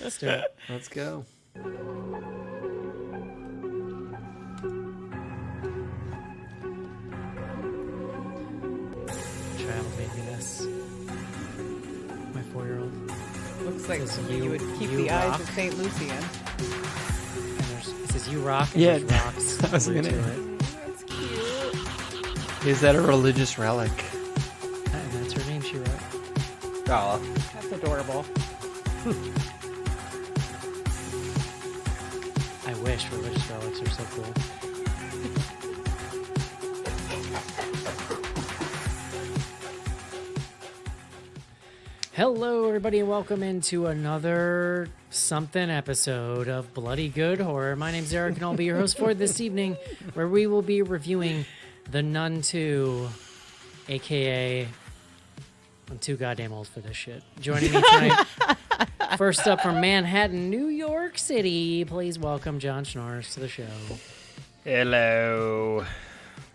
Let's do it. Let's go. Child made me this. My 4-year-old. Looks like Says you would keep you the eyes rock. of St. Lucian. And it says you rock and Yeah, there's rocks. I was glued gonna- to it. That's cute. Is that a religious relic? And that's her name she wrote. Oh. That's adorable. I wish religious relics are so cool. Hello, everybody, and welcome into another something episode of Bloody Good Horror. My name's Eric, and I'll be your host for this evening, where we will be reviewing The Nun 2, aka I'm too goddamn old for this shit. Joining me tonight, first up from Manhattan, New York City, please welcome John Schnorrs to the show. Hello.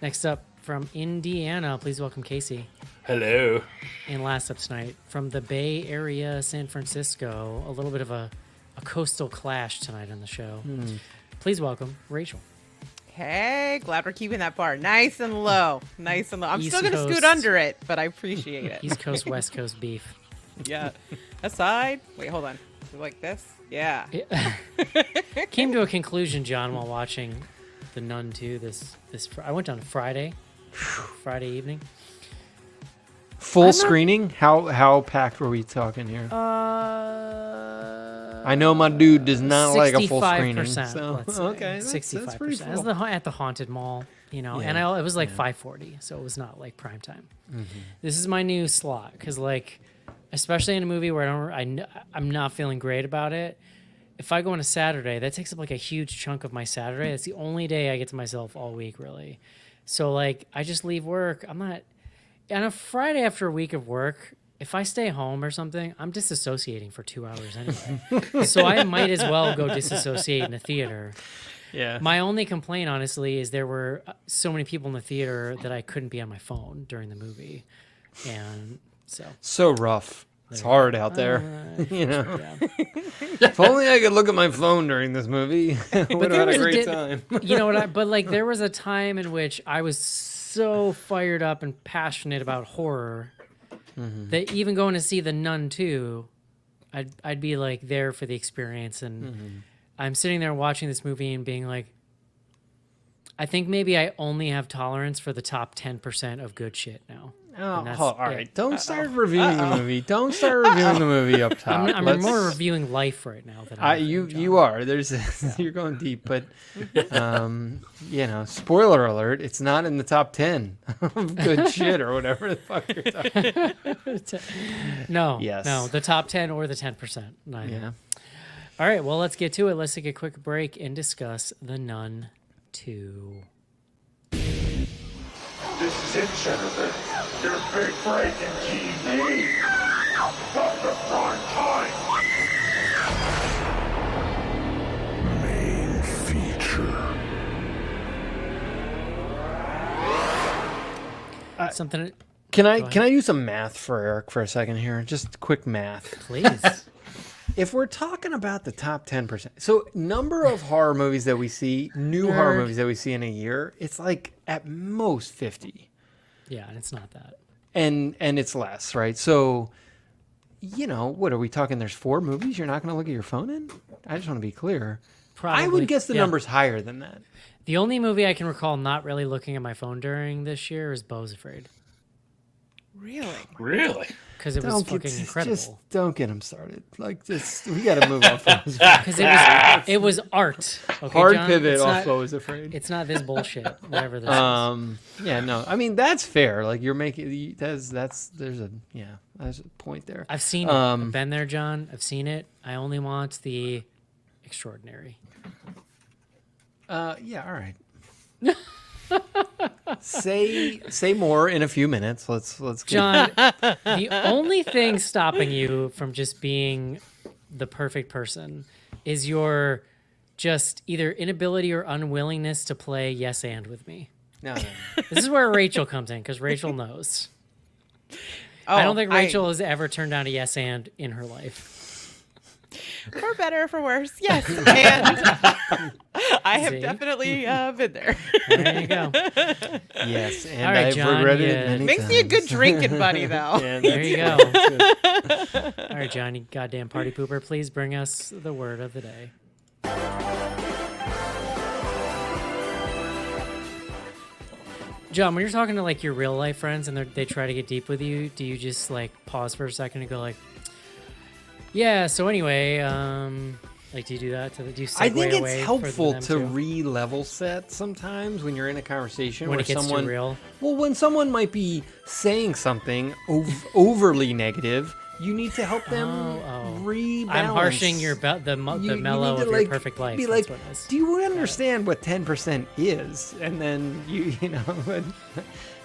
Next up from Indiana, please welcome Casey. Hello. And last up tonight, from the Bay Area, San Francisco, a little bit of a coastal clash tonight on the show. Please welcome Rachel. Hey, glad we're keeping that bar nice and low. Nice and low. I'm East still going to scoot Coast. under it, but I appreciate it. East Coast, West Coast beef. Yeah. Aside. Wait, hold on. Is it like this? Yeah. Came to a conclusion, John, while watching The Nun 2 I went on Friday evening. Full screening? How packed were we talking here? I know my dude does not like a full screening. 65%, So, let's say. okay, 65%. that's pretty It's full. at the haunted mall, and it was like 5:40, so it was not like prime time. This is my new slot because, like, especially in a movie where I'm not feeling great about it. If I go on a Saturday, that takes up like a huge chunk of my Saturday. That's the only day I get to myself all week, really. So, like, I just leave work. I'm not on a Friday after a week of work. If I stay home or something, I'm disassociating for 2 hours anyway. So I might as well go disassociate in a theater. Yeah. My only complaint, honestly, is there were so many people in the theater that I couldn't be on my phone during the movie. And so rough. It's hard out there. You know. yeah. If only I could look at my phone during this movie. Would have had a great time. You know what? But like, there was a time in which I was so fired up and passionate about horror that even going to see The Nun 2, I'd be like there for the experience. And I'm sitting there watching this movie and being like, I think maybe I only have tolerance for the top 10% of good shit now. And that's all it. right. Don't start reviewing the movie. Don't start reviewing the movie up top. I'm more reviewing life right now than you are. You're going deep, but spoiler alert, it's not in the top 10 of good shit or whatever the fuck you're talking about. No, Yes. no, the top 10 or the 10%. Neither. Yeah. All right, well, let's get to it. Let's take a quick break and discuss The Nun 2. This is it, Jennifer. Your big break in TV. From the prime time. Main feature. Something, Can I do some math for Eric for a second here? Just quick math. please. If we're talking about the top 10%, so number of horror movies that we see, new horror movies that we see in a year, it's like at most 50. Yeah, and it's not that. And it's less, right? So, what are we talking? There's 4 movies you're not going to look at your phone in? I just want to be clear. Probably. I would guess the yeah. number's higher than that. The only movie I can recall not really looking at my phone during this year is Beau's Afraid. Really? Really? Because it was fucking incredible. Just don't get him started. Like, we got to move off. Because it was art. Okay, Hard John? pivot It's off not- Beau is Afraid. It's not this bullshit, whatever this is. Yeah, no. I mean, that's fair. Like, you're making there's a point there. I've seen it. I've been there, John. I've seen it. I only want the extraordinary. Yeah, all right. Say more in a few minutes. Let's get John, the only thing stopping you from just being the perfect person is your just either inability or unwillingness to play yes and with me. No. This is where Rachel comes in because Rachel knows. I don't think Rachel has ever turned down a yes and in her life. For better or for worse, yes. And I have See? definitely been there. There you go. Yes, and All right, I've John, regretted yeah. it many Makes times. me a good drinking buddy, though. Yeah, There you go. that's good. All right, Johnny, goddamn party pooper, please bring us the word of the day. John, when you're talking to like your real life friends and they try to get deep with you, do you just like pause for a second and go like, "Yeah, so anyway, like do you do that? Do you segue I think away it's for helpful them to too? re-level set sometimes when you're in a conversation When where it gets someone too real? Well, when someone might be saying something overly negative, you need to help them rebalance. I'm harshing your the mellow need of to, your like, perfect life. Be That's like, what it is. do you understand what 10% is? And then you know,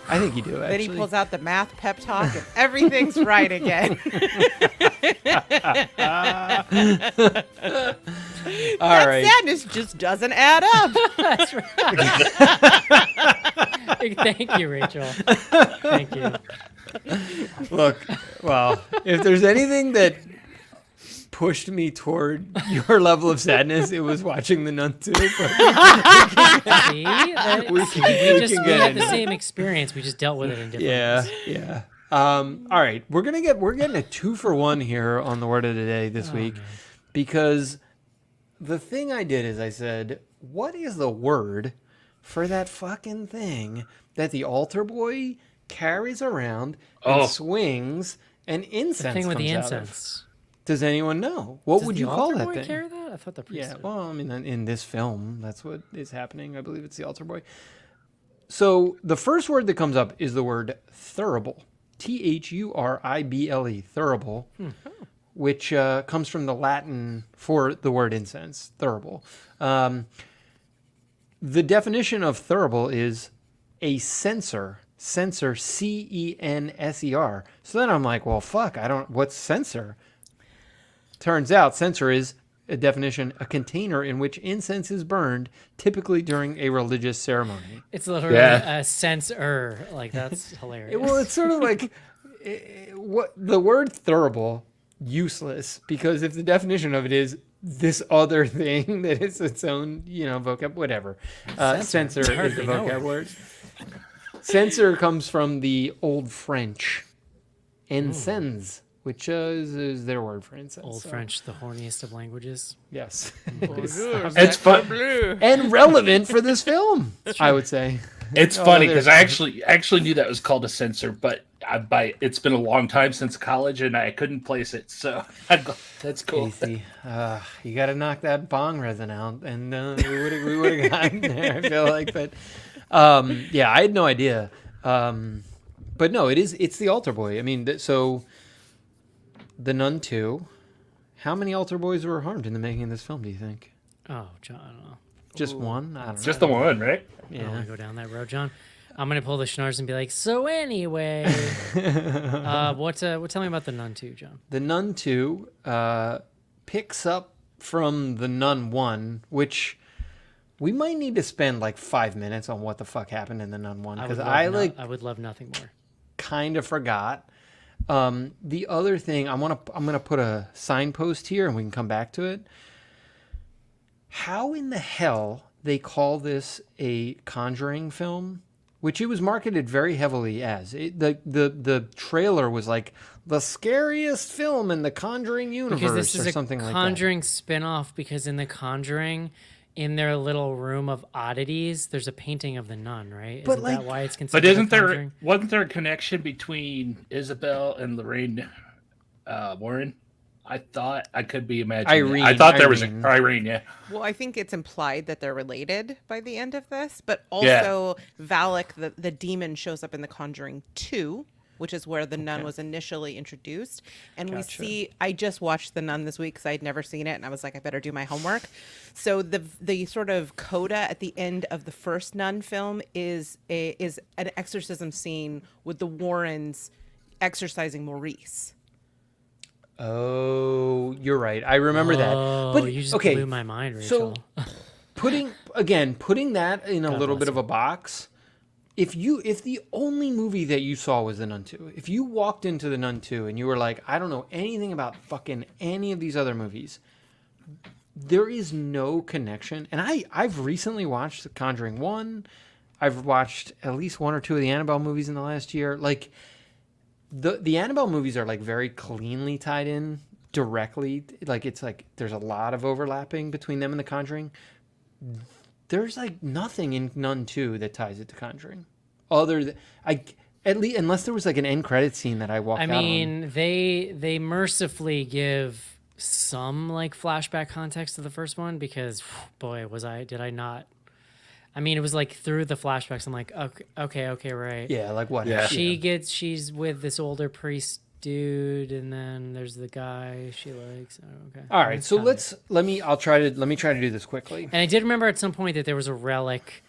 I think you do. Then Actually, he pulls out the math pep talk and everything's right again. all That right. sadness just doesn't add up. That's right. Thank you, Rachel. Thank you. Look, well, if there's anything that pushed me toward your level of sadness, it was watching The Nun 2. But See, we get had the into same experience. We just dealt with it in different ways. yeah. All right, we're getting a 2-for-1 here on the word of the day this week, because the thing I did is I said, what is the word for that fucking thing that the altar boy carries around and swings and incense The thing with the comes out of? incense. Does anyone know? What Does would the you call altar that boy thing? carry that? I thought the priest Yeah, did. well, I mean, in this film, that's what is happening. I believe it's the altar boy. So the first word that comes up is the word thurible. Thurible, thurible, which comes from the Latin for the word incense, thurible. The definition of thurible is a censer, Censer. So then I'm like, well, fuck, what's censer? Turns out censer is a definition, a container in which incense is burned, typically during a religious ceremony. It's literally a sense-er. Like, that's hilarious. Well, it's sort of like what the word thurible, useless, because if the definition of it is this other thing that is its own, vocab, whatever. Censor is the hardly know vocab it. word. Censor comes from the Old French, encense, which is their word for incense. Old so, French, the horniest of languages. Yes. It's fun. And relevant for this film, I would say. It's funny because I actually knew that was called a censor, but it's been a long time since college and I couldn't place it. So that's cool. Casey, you got to knock that bong resin out, and we would have gotten there. I feel like, but yeah, I had no idea. But no, it's the altar boy. I mean, so the Nun 2. How many altar boys were harmed in the making of this film? Do you think? Oh, John, I don't know. Just one? I don't know. Just the one, right? I don't Yeah. want to go down that road, John. I'm gonna pull the schnars and be like, so anyway, tell me about the Nun 2, John. The Nun 2 picks up from the Nun 1, which we might need to spend like 5 minutes on what the fuck happened in the Nun 1, because I would love nothing more. kind of forgot. The other thing, I'm gonna put a signpost here, and we can come back to it. How in the hell they call this a Conjuring film, which it was marketed very heavily as. The trailer was like the scariest film in the Conjuring universe, Because this is or a something like that. Conjuring spin-off, because in the Conjuring, in their little room of oddities, there's a painting of the nun, right? But, Isn't like- that why it's considered But a Conjuring? wasn't there a connection between Isabel and Lorraine Warren? I thought, I could be imagining. I thought there was Irene, yeah. Well, I think it's implied that they're related by the end of this, but also Valak, the demon, shows up in The Conjuring 2, which is where the nun was initially introduced. And we see, I just watched The Nun this week because I'd never seen it, and I was like, I better do my homework. So the sort of coda at the end of the first Nun film is an exorcism scene with the Warrens exorcising Maurice. Oh, you're right. I remember that. Oh, But you just okay, blew my mind, Rachel. so putting that in a little bless bit of a box, if the only movie that you saw was The Nun 2, if you walked into The Nun 2 and you were like, I don't know anything about fucking any of these other movies, there is no connection. And I've recently watched The Conjuring 1. I've watched at least one or two of the Annabelle movies in the last year. Like, the Annabelle movies are like very cleanly tied in directly. Like, it's like there's a lot of overlapping between them and The Conjuring. There's like nothing in Nun 2 that ties it to Conjuring, other than at least unless there was like an end credit scene that I walked out on. I mean, they mercifully give some like flashback context to the first one because, boy, did I not. I mean, it was like through the flashbacks. I'm like, okay, right. Yeah, like what? Yeah. She's with this older priest dude, and then there's the guy she likes. Oh, okay. All right, so let me try to do this quickly. And I did remember at some point that there was a relic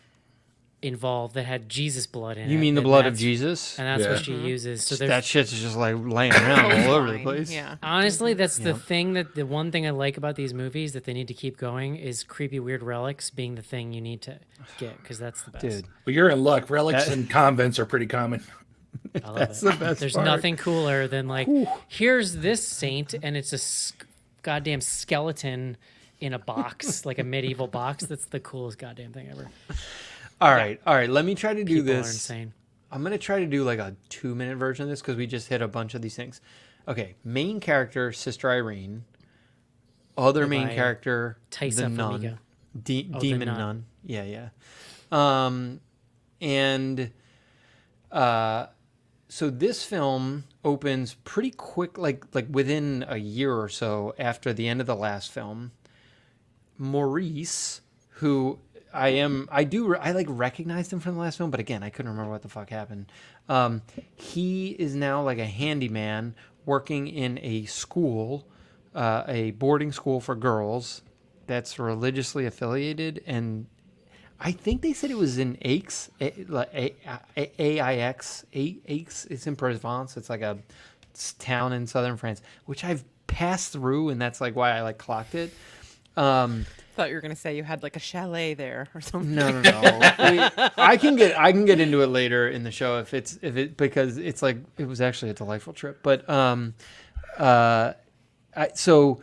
involved that had Jesus blood in it. You mean the blood of Jesus? And that's what she uses. So that shit's just like laying around all over the place. Yeah. honestly, that's the thing the one thing I like about these movies that they need to keep going is creepy weird relics being the thing you need to get because that's the best. Dude, Well, you're in luck. Relics in convents are pretty common. I love that's it. the best There's part. nothing cooler than like, here's this saint, and it's a goddamn skeleton in a box, like a medieval box. That's the coolest goddamn thing ever. All right. Let me try to do People are this. insane. I'm gonna try to do like a 2-minute version of this because we just hit a bunch of these things. Okay, main character Sister Irene. Other main by character Taisa the nun, Farmiga. demon nun. nun. Yeah. And so this film opens pretty quick, like within a year or so after the end of the last film. Maurice, who I like recognized him from the last film, but again, I couldn't remember what the fuck happened. He is now like a handyman working in a school, a boarding school for girls that's religiously affiliated, and I think they said it was in Aix, A-I-X, Aix. It's in Provence. It's like a town in southern France, which I've passed through, and that's like why I like clocked it. Thought you were gonna say you had like a chalet there or something. No. I can get into it later in the show because it's like it was actually a delightful trip. But so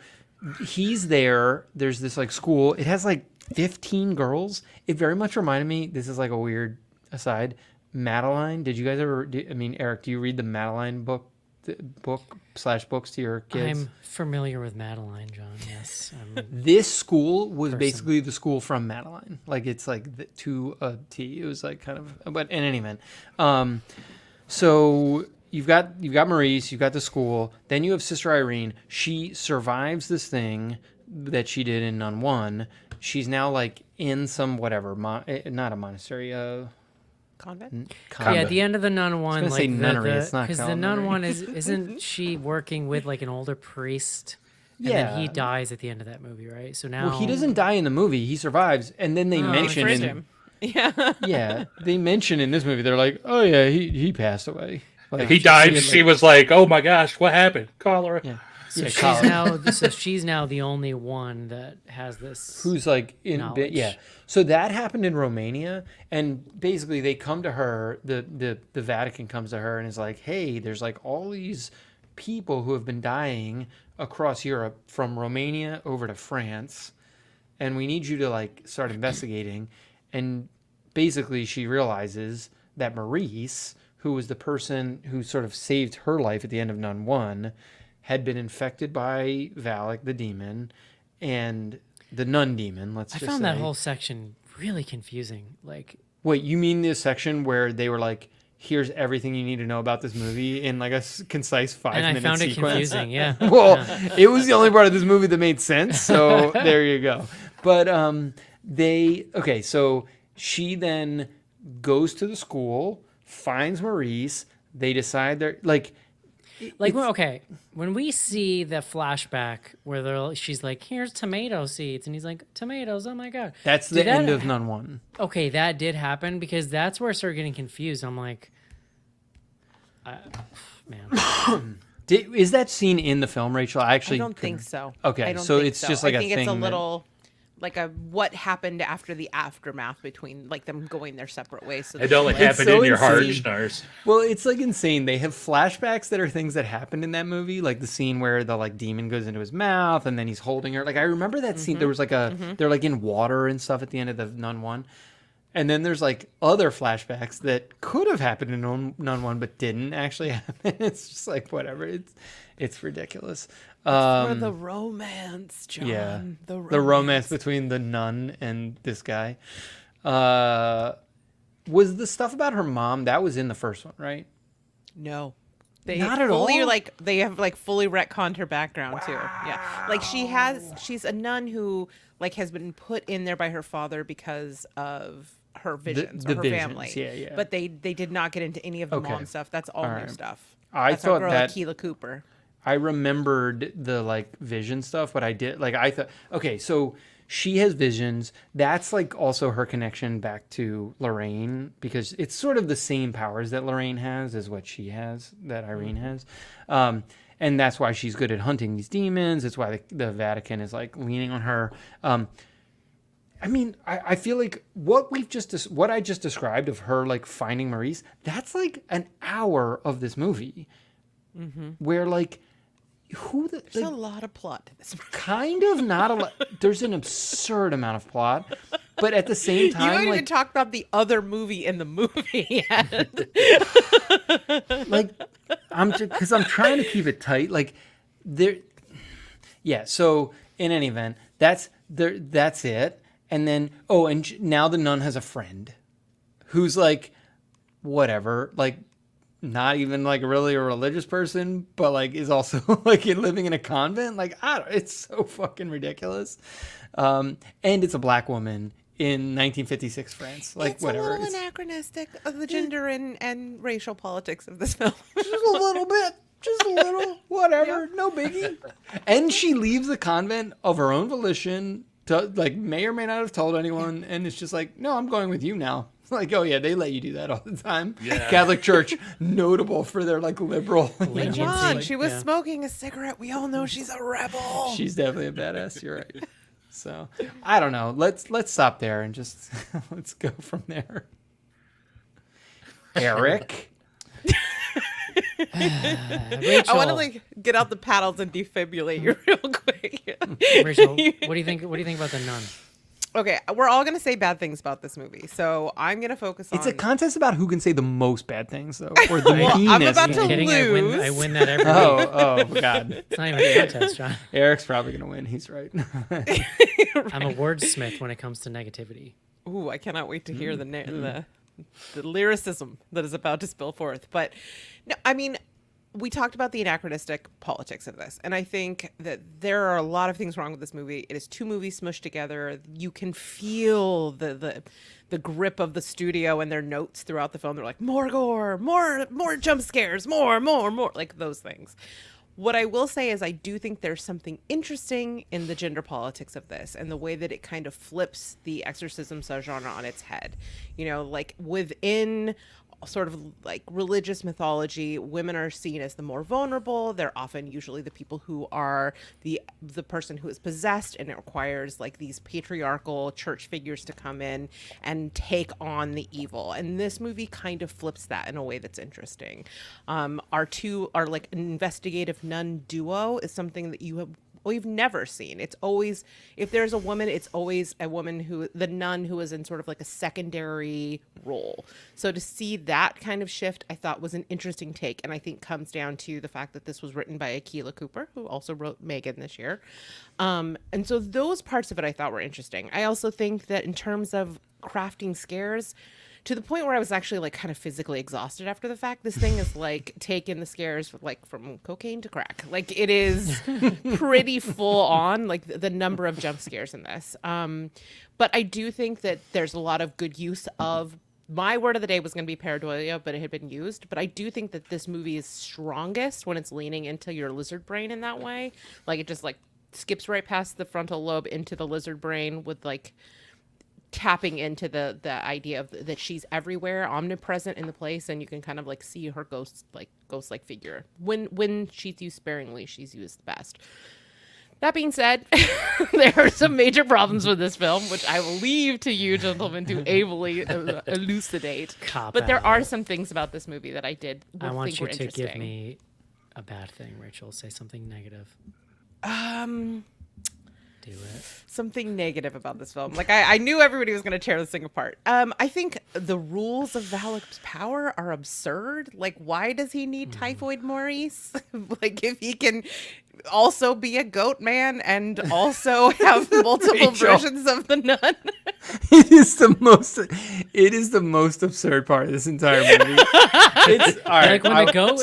he's there. There's this like school. It has like 15 girls. It very much reminded me. This is like a weird aside. Madeline. Did you guys ever? Eric, do you read the Madeline books to your kids? I'm familiar with Madeline, John. Yes. This school was basically the school from Madeline. Like it's like to a T. It was like kind of, but in any event, so you've got Maurice, you've got the school, then you have Sister Irene. She survives this thing that she did in Nun 1. She's now like in some whatever, not a monastery, Convent? Yeah, at the end of the Nun 1, I was gonna say nunnery, it's not because the Nun culinary. 1 isn't she working with like an older priest? And Yeah. then he dies at the end of that movie, right? So now Well, he doesn't die in the movie. He survives, and then they mention Friend in him. Yeah. yeah, they mention in this movie. They're like, oh yeah, he passed away. Like, He died. And she was like, "Oh my gosh, what happened? Cholera." yeah. So Yeah, she's Colin. she's now the only one that has this. Who's like in knowledge. yeah. So that happened in Romania, and basically they come to her. The Vatican comes to her and is like, hey, there's like all these people who have been dying across Europe from Romania over to France, and we need you to like start investigating. And basically she realizes that Maurice, who was the person who sort of saved her life at the end of Nun 1, had been infected by Valak, the demon, and the nun demon, I found that whole section really confusing. Like, Wait, you mean this section where they were like, here's everything you need to know about this movie in like a concise 5-minute and I found it sequence? confusing. Yeah. Well, Yeah. it was the only part of this movie that made sense, so there you go. But so she then goes to the school, finds Maurice, they decide they're like when we see the flashback where she's like, here's tomato seeds, and he's like, tomatoes, oh my god. that's the Did that end of Nun 1. Okay, that did happen because that's where I started getting confused. I'm like, man. Is that scene in the film, Rachel? I I don't think so. Okay, I don't so think it's just like I a think it's thing a that- little what happened after the aftermath between like them going their separate ways. So it only happened so in your heart, insane. Schnars. Well, it's like insane. They have flashbacks that are things that happened in that movie, like the scene where the like demon goes into his mouth and then he's holding her. Like I remember that scene. There was like they're like in water and stuff at the end of the Nun 1. And then there's like other flashbacks that could have happened in Nun 1 but didn't actually happen. It's just like whatever. It's ridiculous. For the romance, John. Yeah, The romance between the nun and this guy. Was the stuff about her mom that was in the first one, right? No. They Not at fully, all? like they have like fully retconned her background too. Yeah. Like she's a nun who like has been put in there by her father because of her visions the or her visions, family. yeah. But they did not get into any of the mom stuff. That's all new right. stuff. I That's our thought girl, that- Akilah Cooper. I remembered the like vision stuff, but I did like I thought okay, so she has visions. That's like also her connection back to Lorraine because it's sort of the same powers that Lorraine has as what she has, that Irene has. And that's why she's good at hunting these demons. It's why the Vatican is like leaning on her. I mean, I feel like what I just described of her like finding Maurice, that's like an hour of this movie where like There's a lot of plot to this movie. kind of not a lot. There's an absurd amount of plot, but at the same You time, haven't like, even talked about the other movie in the movie yet. like I'm trying to keep it tight. Like there, yeah. So in any event, that's it. And then now the nun has a friend who's like whatever, like not even like really a religious person, but like is also like living in a convent. Like it's so fucking ridiculous. And it's a black woman in 1956 France. Like It's whatever. a little anachronistic of the gender and racial politics of this film. Just a little bit. Just a little. Whatever. No biggie. And she leaves the convent of her own volition. To, like may or may not have told anyone, and it's just like, no, I'm going with you now. Like, oh yeah, they let you do that all the time. Yeah. Catholic Church, notable for their like liberal. And John, like, she was yeah. smoking a cigarette. We all know she's a rebel. she's definitely a badass. You're right. So I don't know. Let's stop there and just let's go from there. Eric. Rachel, I want to like get out the paddles and defibrillate you real quick. Rachel, what do you think? What do you think about the nun? Okay, we're all gonna say bad things about this movie, so I'm gonna focus on. It's a contest about who can say the most bad things, though, or the Well, I'm meanest. about to Kidding, lose. I win that every week. Oh God. It's not even a contest, John. Eric's probably gonna win. He's right. I'm a wordsmith when it comes to negativity. Ooh, I cannot wait to hear the lyricism that is about to spill forth. But no, I mean, we talked about the anachronistic politics of this, and I think that there are a lot of things wrong with this movie. It is two movies smushed together. You can feel the grip of the studio and their notes throughout the film. They're like, more gore, more jump scares, more, like those things. What I will say is I do think there's something interesting in the gender politics of this and the way that it kind of flips the exorcism subgenre on its head. You know, like within sort of like religious mythology, women are seen as the more vulnerable. They're often usually the people who are the person who is possessed, and it requires like these patriarchal church figures to come in and take on the evil. And this movie kind of flips that in a way that's interesting. Our like investigative nun duo is something that we've never seen. It's always, if there's a woman, it's always a woman the nun who is in sort of like a secondary role. So to see that kind of shift, I thought was an interesting take. And I think comes down to the fact that this was written by Akilah Cooper, who also wrote Megan this year. And so those parts of it I thought were interesting. I also think that in terms of crafting scares, to the point where I was actually like kind of physically exhausted after the fact. This thing is like taking the scares like from cocaine to crack. Like it is pretty full on, like the number of jump scares in this. But I do think that there's a lot of good use of, my word of the day was going to be pareidolia, but it had been used. But I do think that this movie is strongest when it's leaning into your lizard brain in that way. Like it just like skips right past the frontal lobe into the lizard brain with like tapping into the idea of that she's everywhere, omnipresent in the place, and you can kind of like see her ghost like figure. When she's used sparingly, she's used best. That being said, there are some major problems with this film, which I will leave to you gentlemen to ably elucidate. But there are some things about this movie that I did think were interesting. I want you to give me a bad thing, Rachel. Say something negative. Do it. Something negative about this film. Like, I knew everybody was going to tear this thing apart. I think the rules of Valak's power are absurd. Like, why does he need Typhoid Maurice? Like, if he can also be a goat man and also have multiple versions of the nun. It is the most absurd part of this entire movie. It's all right. Like when the goat,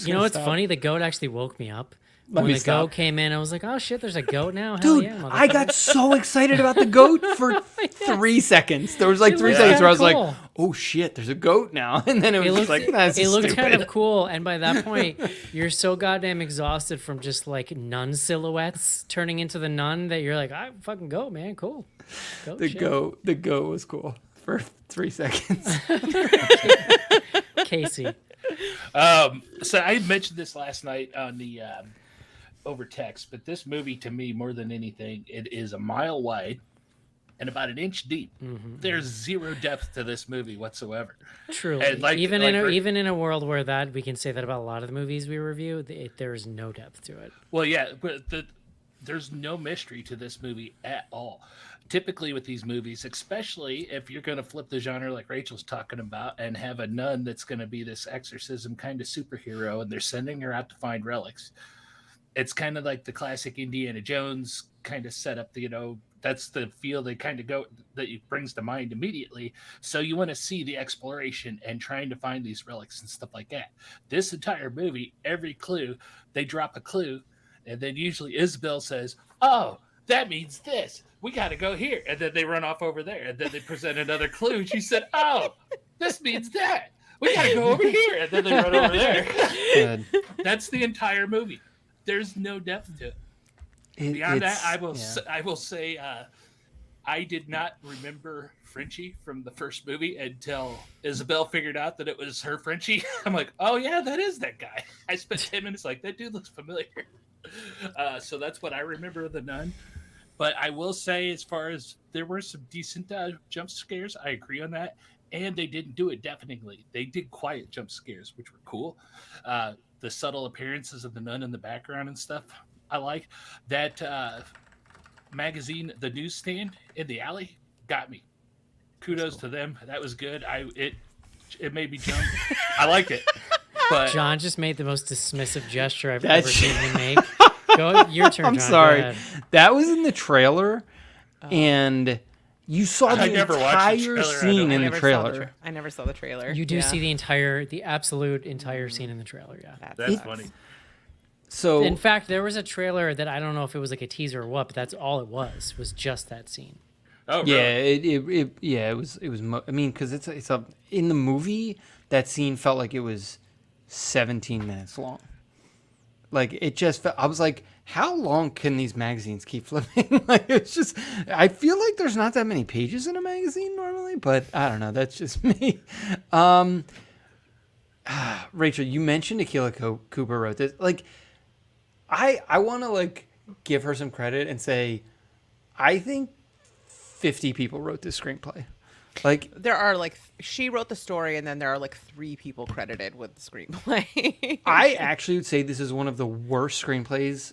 you know what's funny? The goat actually woke me up. When the goat came in, I was like, "Oh shit, there's a goat now!" Dude, Hell yeah, I got so excited about the goat for 3 seconds. There was like 3 seconds where I was like, "Oh shit, there's a goat now," and then it was like, it looked kind of cool. And by that point, you're so goddamn exhausted from just like nun silhouettes turning into the nun that you're like, "I fucking goat, man, cool." The goat was cool for 3 seconds. Casey. So I mentioned this last night on the over text, but this movie to me, more than anything, it is a mile wide and about an inch deep. Mm-hmm. There's zero depth to this movie whatsoever. Truly, and even in a world where that we can say that about a lot of the movies we review, there is no depth to it. Well, yeah, but there's no mystery to this movie at all. Typically with these movies, especially if you're going to flip the genre like Rachel's talking about and have a nun that's going to be this exorcism kind of superhero and they're sending her out to find relics. It's kind of like the classic Indiana Jones kind of setup, that's the feel they kind of go that it brings to mind immediately. So you want to see the exploration and trying to find these relics and stuff like that. This entire movie, every clue, they drop a clue and then usually Isabel says, "Oh, that means this. We got to go here." And then they run off over there. And then they present another clue. She said, "Oh, this means that. We got to go over here." And then they run over there. Good. That's the entire movie. There's no depth to it. Beyond that, I will say I did not remember Frenchie from the first movie until Isabel figured out that it was her Frenchie. I'm like, "Oh, yeah, that is that guy." I spent 10 minutes like, that dude looks familiar. So that's what I remember of the nun. But I will say, as far as there were some decent jump scares, I agree on that. And they didn't do it deafeningly. They did quiet jump scares, which were cool. The subtle appearances of the nun in the background and stuff, I like. That magazine, the newsstand in the alley, got me. Kudos to them. That was good. It made me jump. I liked it. But John just made the most dismissive gesture I've ever seen him make. Go, your turn, John. I'm sorry. That was in the trailer, and you saw the entire scene in the trailer. I never saw the trailer. You do see the absolute entire scene in the trailer, yeah. That's funny. So, in fact, there was a trailer that I don't know if it was like a teaser or what, but that's all it was just that scene. Oh, really? Yeah, it was. I mean, because it's in the movie, that scene felt like it was 17 minutes long. Like, it just felt, I was like, how long can these magazines keep flipping? Like, it's just, I feel like there's not that many pages in a magazine normally, but I don't know. That's just me. Rachel, you mentioned Akilah Cooper wrote this. Like, I want to, like, give her some credit and say, I think 50 people wrote this screenplay. Like, there are she wrote the story, and then there are 3 people credited with the screenplay. I actually would say this is one of the worst screenplays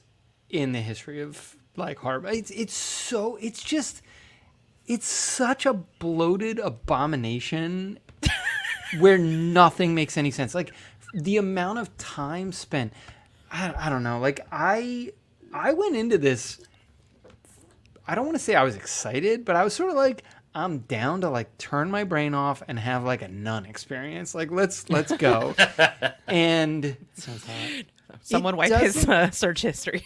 in the history of horror. It's such a bloated abomination where nothing makes any sense. Like, the amount of time spent, I don't know. Like, I went into this, I don't want to say I was excited, but I was sort of like, I'm down to turn my brain off and have a nun experience. Like, let's go. And sounds hot. Someone wipe his search history.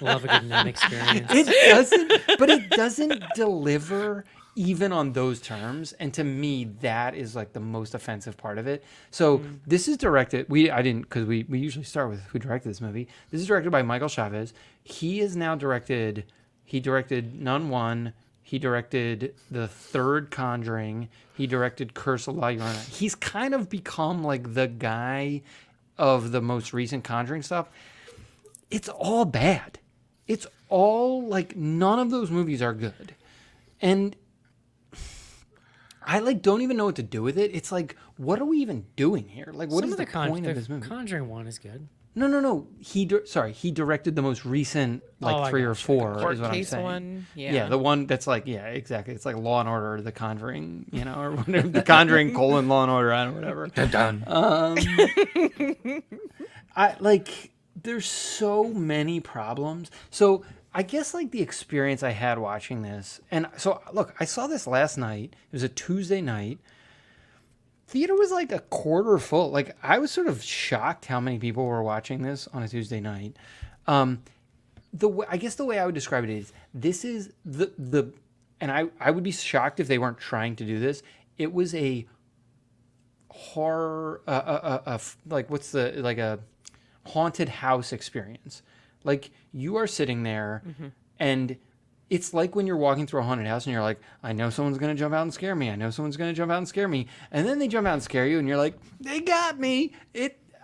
Love a good nun experience. It doesn't deliver even on those terms. And to me, that is the most offensive part of it. So this is directed. Because we usually start with who directed this movie. This is directed by Michael Chavez. He is now directed. He directed Nun 1. He directed the third Conjuring. He directed Curse of La Llorona. He's kind of become the guy of the most recent Conjuring stuff. it's all bad. It's all like none of those movies are good. And I like don't even know what to do with it. It's like, what are we even doing here? Like, what is the point of this movie? Conjuring 1 is good. No. He directed the most recent, like 3 or 4 Court is what I'm case saying. one. Yeah, the one that's like, yeah, exactly. It's like Law and Order, The Conjuring, you know, or whatever. The Conjuring : Law and Order, I don't know, whatever. Done. I like. There's so many problems. So I guess like the experience I had watching this, and so look, I saw this last night. It was a Tuesday night. Theater was like a quarter full. Like I was sort of shocked how many people were watching this on a Tuesday night. I guess the way I would describe it is this is the and I would be shocked if they weren't trying to do this. It was a horror like what's the like a haunted house experience. Like you are sitting there and it's like when you're walking through a haunted house and you're like, I know someone's going to jump out and scare me. I know someone's going to jump out and scare me. And then they jump out and scare you and you're like, they got me.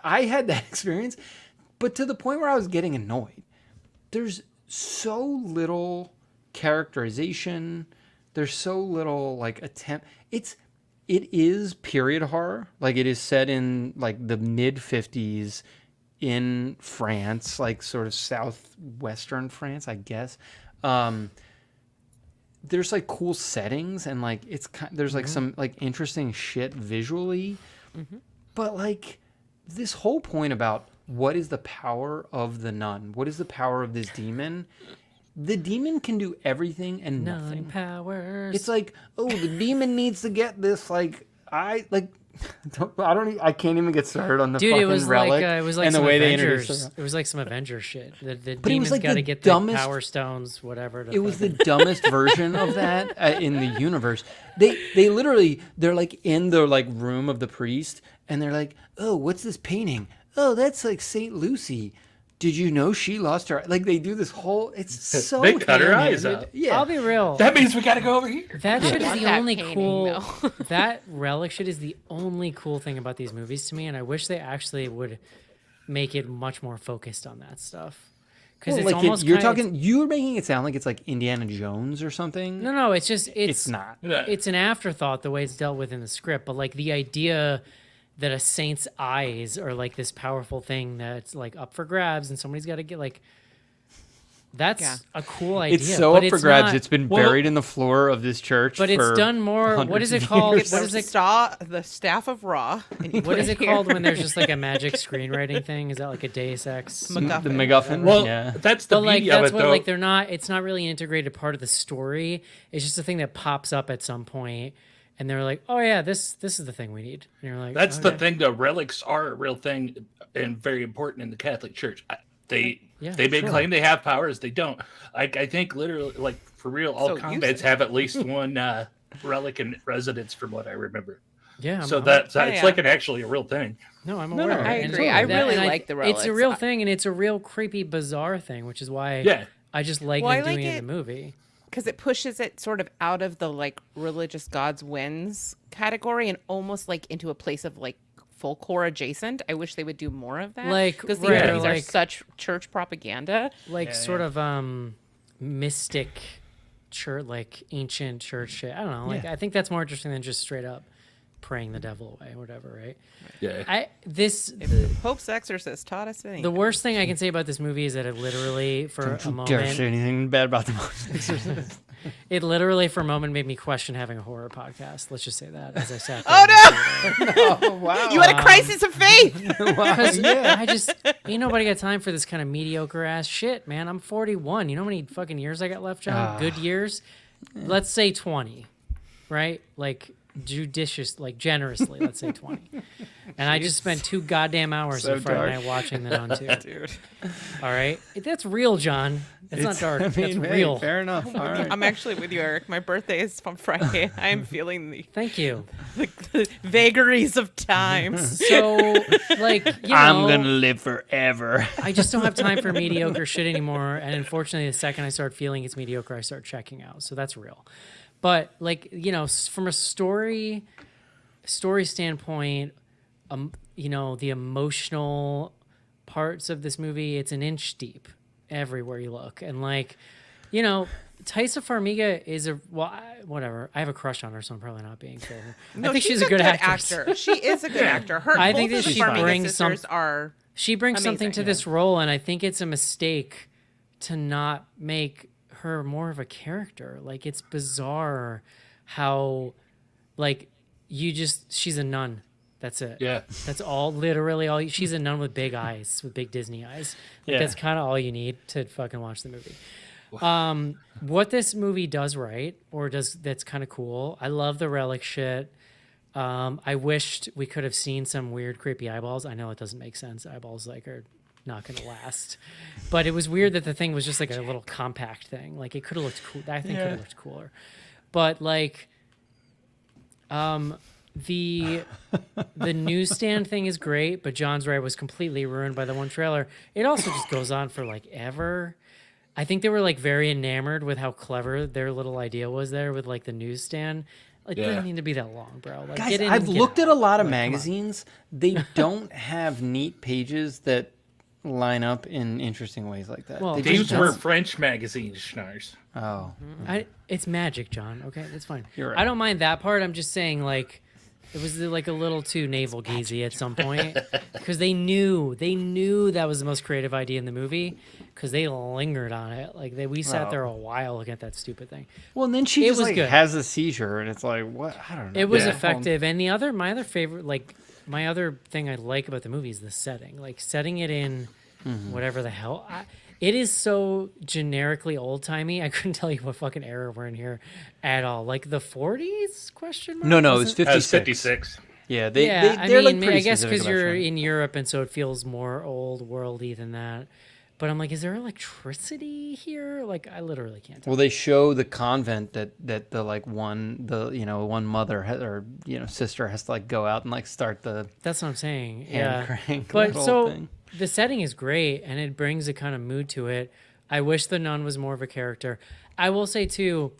I had that experience, but to the point where I was getting annoyed. There's so little characterization. There's so little like attempt. It is period horror. Like it is set in like the mid 50s in France, like sort of southwestern France, I guess. There's like cool settings and like there's like some like interesting shit visually, but like this whole point about what is the power of the nun? What is the power of this demon? The demon can do everything and nothing. 9 powers. It's like, oh, the demon needs to get this. Like I can't even get started on the Dude, fucking it was relic. Like it was like and some the way Avengers. they introduced It was like some Avengers shit. The it was demon's like got to the get dumbest- the power stones, whatever. It was the dumbest version of that in the universe. They literally they're like in the like room of the priest and they're like, oh, what's this painting? Oh, that's like Saint Lucy. Did you know she lost her? Like they do this whole. It's so. They cut her eyes ham-handed. out. Yeah, I'll be real. That means we got to go over here. That shit is want the that only painting, cool. though. That relic shit is the only cool thing about these movies to me, and I wish they actually would make it much more focused on that stuff. Because well, it's like almost you're talking. You're making it sound like it's like Indiana Jones or something. No, it's just It's not. It's an afterthought the way it's dealt with in the script, but like the idea that a saint's eyes are like this powerful thing that's like up for grabs, and somebody's got to get like. That's a cool idea. It's so but up for it's grabs. not- It's been buried in the floor of this church. But for it's done more. What hundreds is it of called? years. What is it? The staff of Ra. And you What put is it here. called when there's just like a magic screenwriting thing? Is that like a Deus Ex? The MacGuffin. Well, yeah. that's the But like beauty of that's it, what though. like they're not. It's not really an integrated part of the story. It's just a thing that pops up at some point, and they're like, "Oh yeah, this is the thing we need." And you're like, That's okay. the thing. The relics are a real thing and very important in the Catholic Church. They may claim they have powers. They don't. I think literally, like for real, all So use convents it. have at least one relic in residence, from what I remember. Yeah. So I'm- that's Oh, it's yeah. like actually a real thing. No, I'm No, aware. no, of I it. And agree. I that- really and like the It's a relics. real thing, and it's a real creepy, bizarre thing, which is why Yeah. I just like Well, I them like doing it in it- the movie. because it pushes it sort of out of the like religious gods wins category and almost like into a place of like folklore adjacent. I wish they would do more of that. Like, because these right, movies are like- such church propaganda. Like sort of mystic church, like ancient church shit. I don't know. Like Yeah. I think that's more interesting than just straight up praying the devil away or whatever, right? Yeah. Pope's exorcist taught us anything. The worst thing I can say about this movie is that it literally for a Dare moment say anything bad about the Exorcist. it literally for a moment made me question having a horror podcast. Let's just say that as I sat there. Oh, Oh wow! you had a crisis of faith. Because I just ain't nobody got time for this kind of mediocre ass shit, man. I'm 41. You know how many fucking years I got left, John? Good years? Let's say 20, right? Like judicious, like generously, let's say 20. And I just spent 2 goddamn hours So on Friday dark. night watching The Nun 2. Dude. All right? That's real, John. It's not dark. I That's mean, hey, real. fair enough. All right. I'm actually with you, Eric. My birthday is on Friday. I am feeling Thank you. the vagaries of time. So, like, you know, I'm gonna live forever. I just don't have time for mediocre shit anymore. And unfortunately, the second I start feeling it's mediocre, I start checking out. So that's real. But like, you know, from a story standpoint, you know, the emotional parts of this movie, it's an inch deep everywhere you look. And like, you know, Taissa Farmiga is whatever. I have a crush on her, so I'm probably not being fair. No, I think she's a good actress. actor. She is a good actor. I think that she brings She brings something to this role, and I think it's a mistake to not make her more of a character. Like, it's bizarre how, like, she's a nun. That's it. Yeah. That's all, literally all. She's a nun with big eyes, with big Disney eyes. Like, that's kind of all you need to fucking watch the movie. What this movie does right, that's kind of cool. I love the relic shit. I wished we could have seen some weird, creepy eyeballs. I know it doesn't make sense. Eyeballs like are not going to last, but it was weird that the thing was just like a little compact thing. Like, it could have looked cool. I think could have looked cooler, but like, the newsstand thing is great, but John's right, was completely ruined by the one trailer. It also just goes on for like ever. I think they were like very enamored with how clever their little idea was there with like the newsstand. Like, it doesn't need to be that long, bro. Like, guys, I've looked at a lot of magazines. They don't have neat pages that line up in interesting ways like that. Well, these were French magazines, Schnars. Oh. It's magic, John. Okay, that's fine. You're right. I don't mind that part. I'm just saying, like, it was like a little too navel-gazy at some point because they knew that was the most creative idea in the movie because they lingered on it. Like, we sat there a while looking at that stupid thing. Well, and then she just like has a seizure, and it's like, what? I don't know. It was effective, and my other favorite, like, my other thing I like about the movie is the setting. Like, setting it in whatever the hell. It is so generically old-timey. I couldn't tell you what fucking era we're in here at all. Like the 40s? Question mark? No, it was 56. 56. Yeah, they're like pretty I guess because you're Sean. in Europe, and so it feels more old worldy than that. But I'm like, is there electricity here? Like, I literally can't tell. Well, they show the convent that the like one mother or sister has to like go out and like start the. That's what I'm saying. Hand crank but so thing. The setting is great, and it brings a kind of mood to it. I wish the nun was more of a character. I will say too,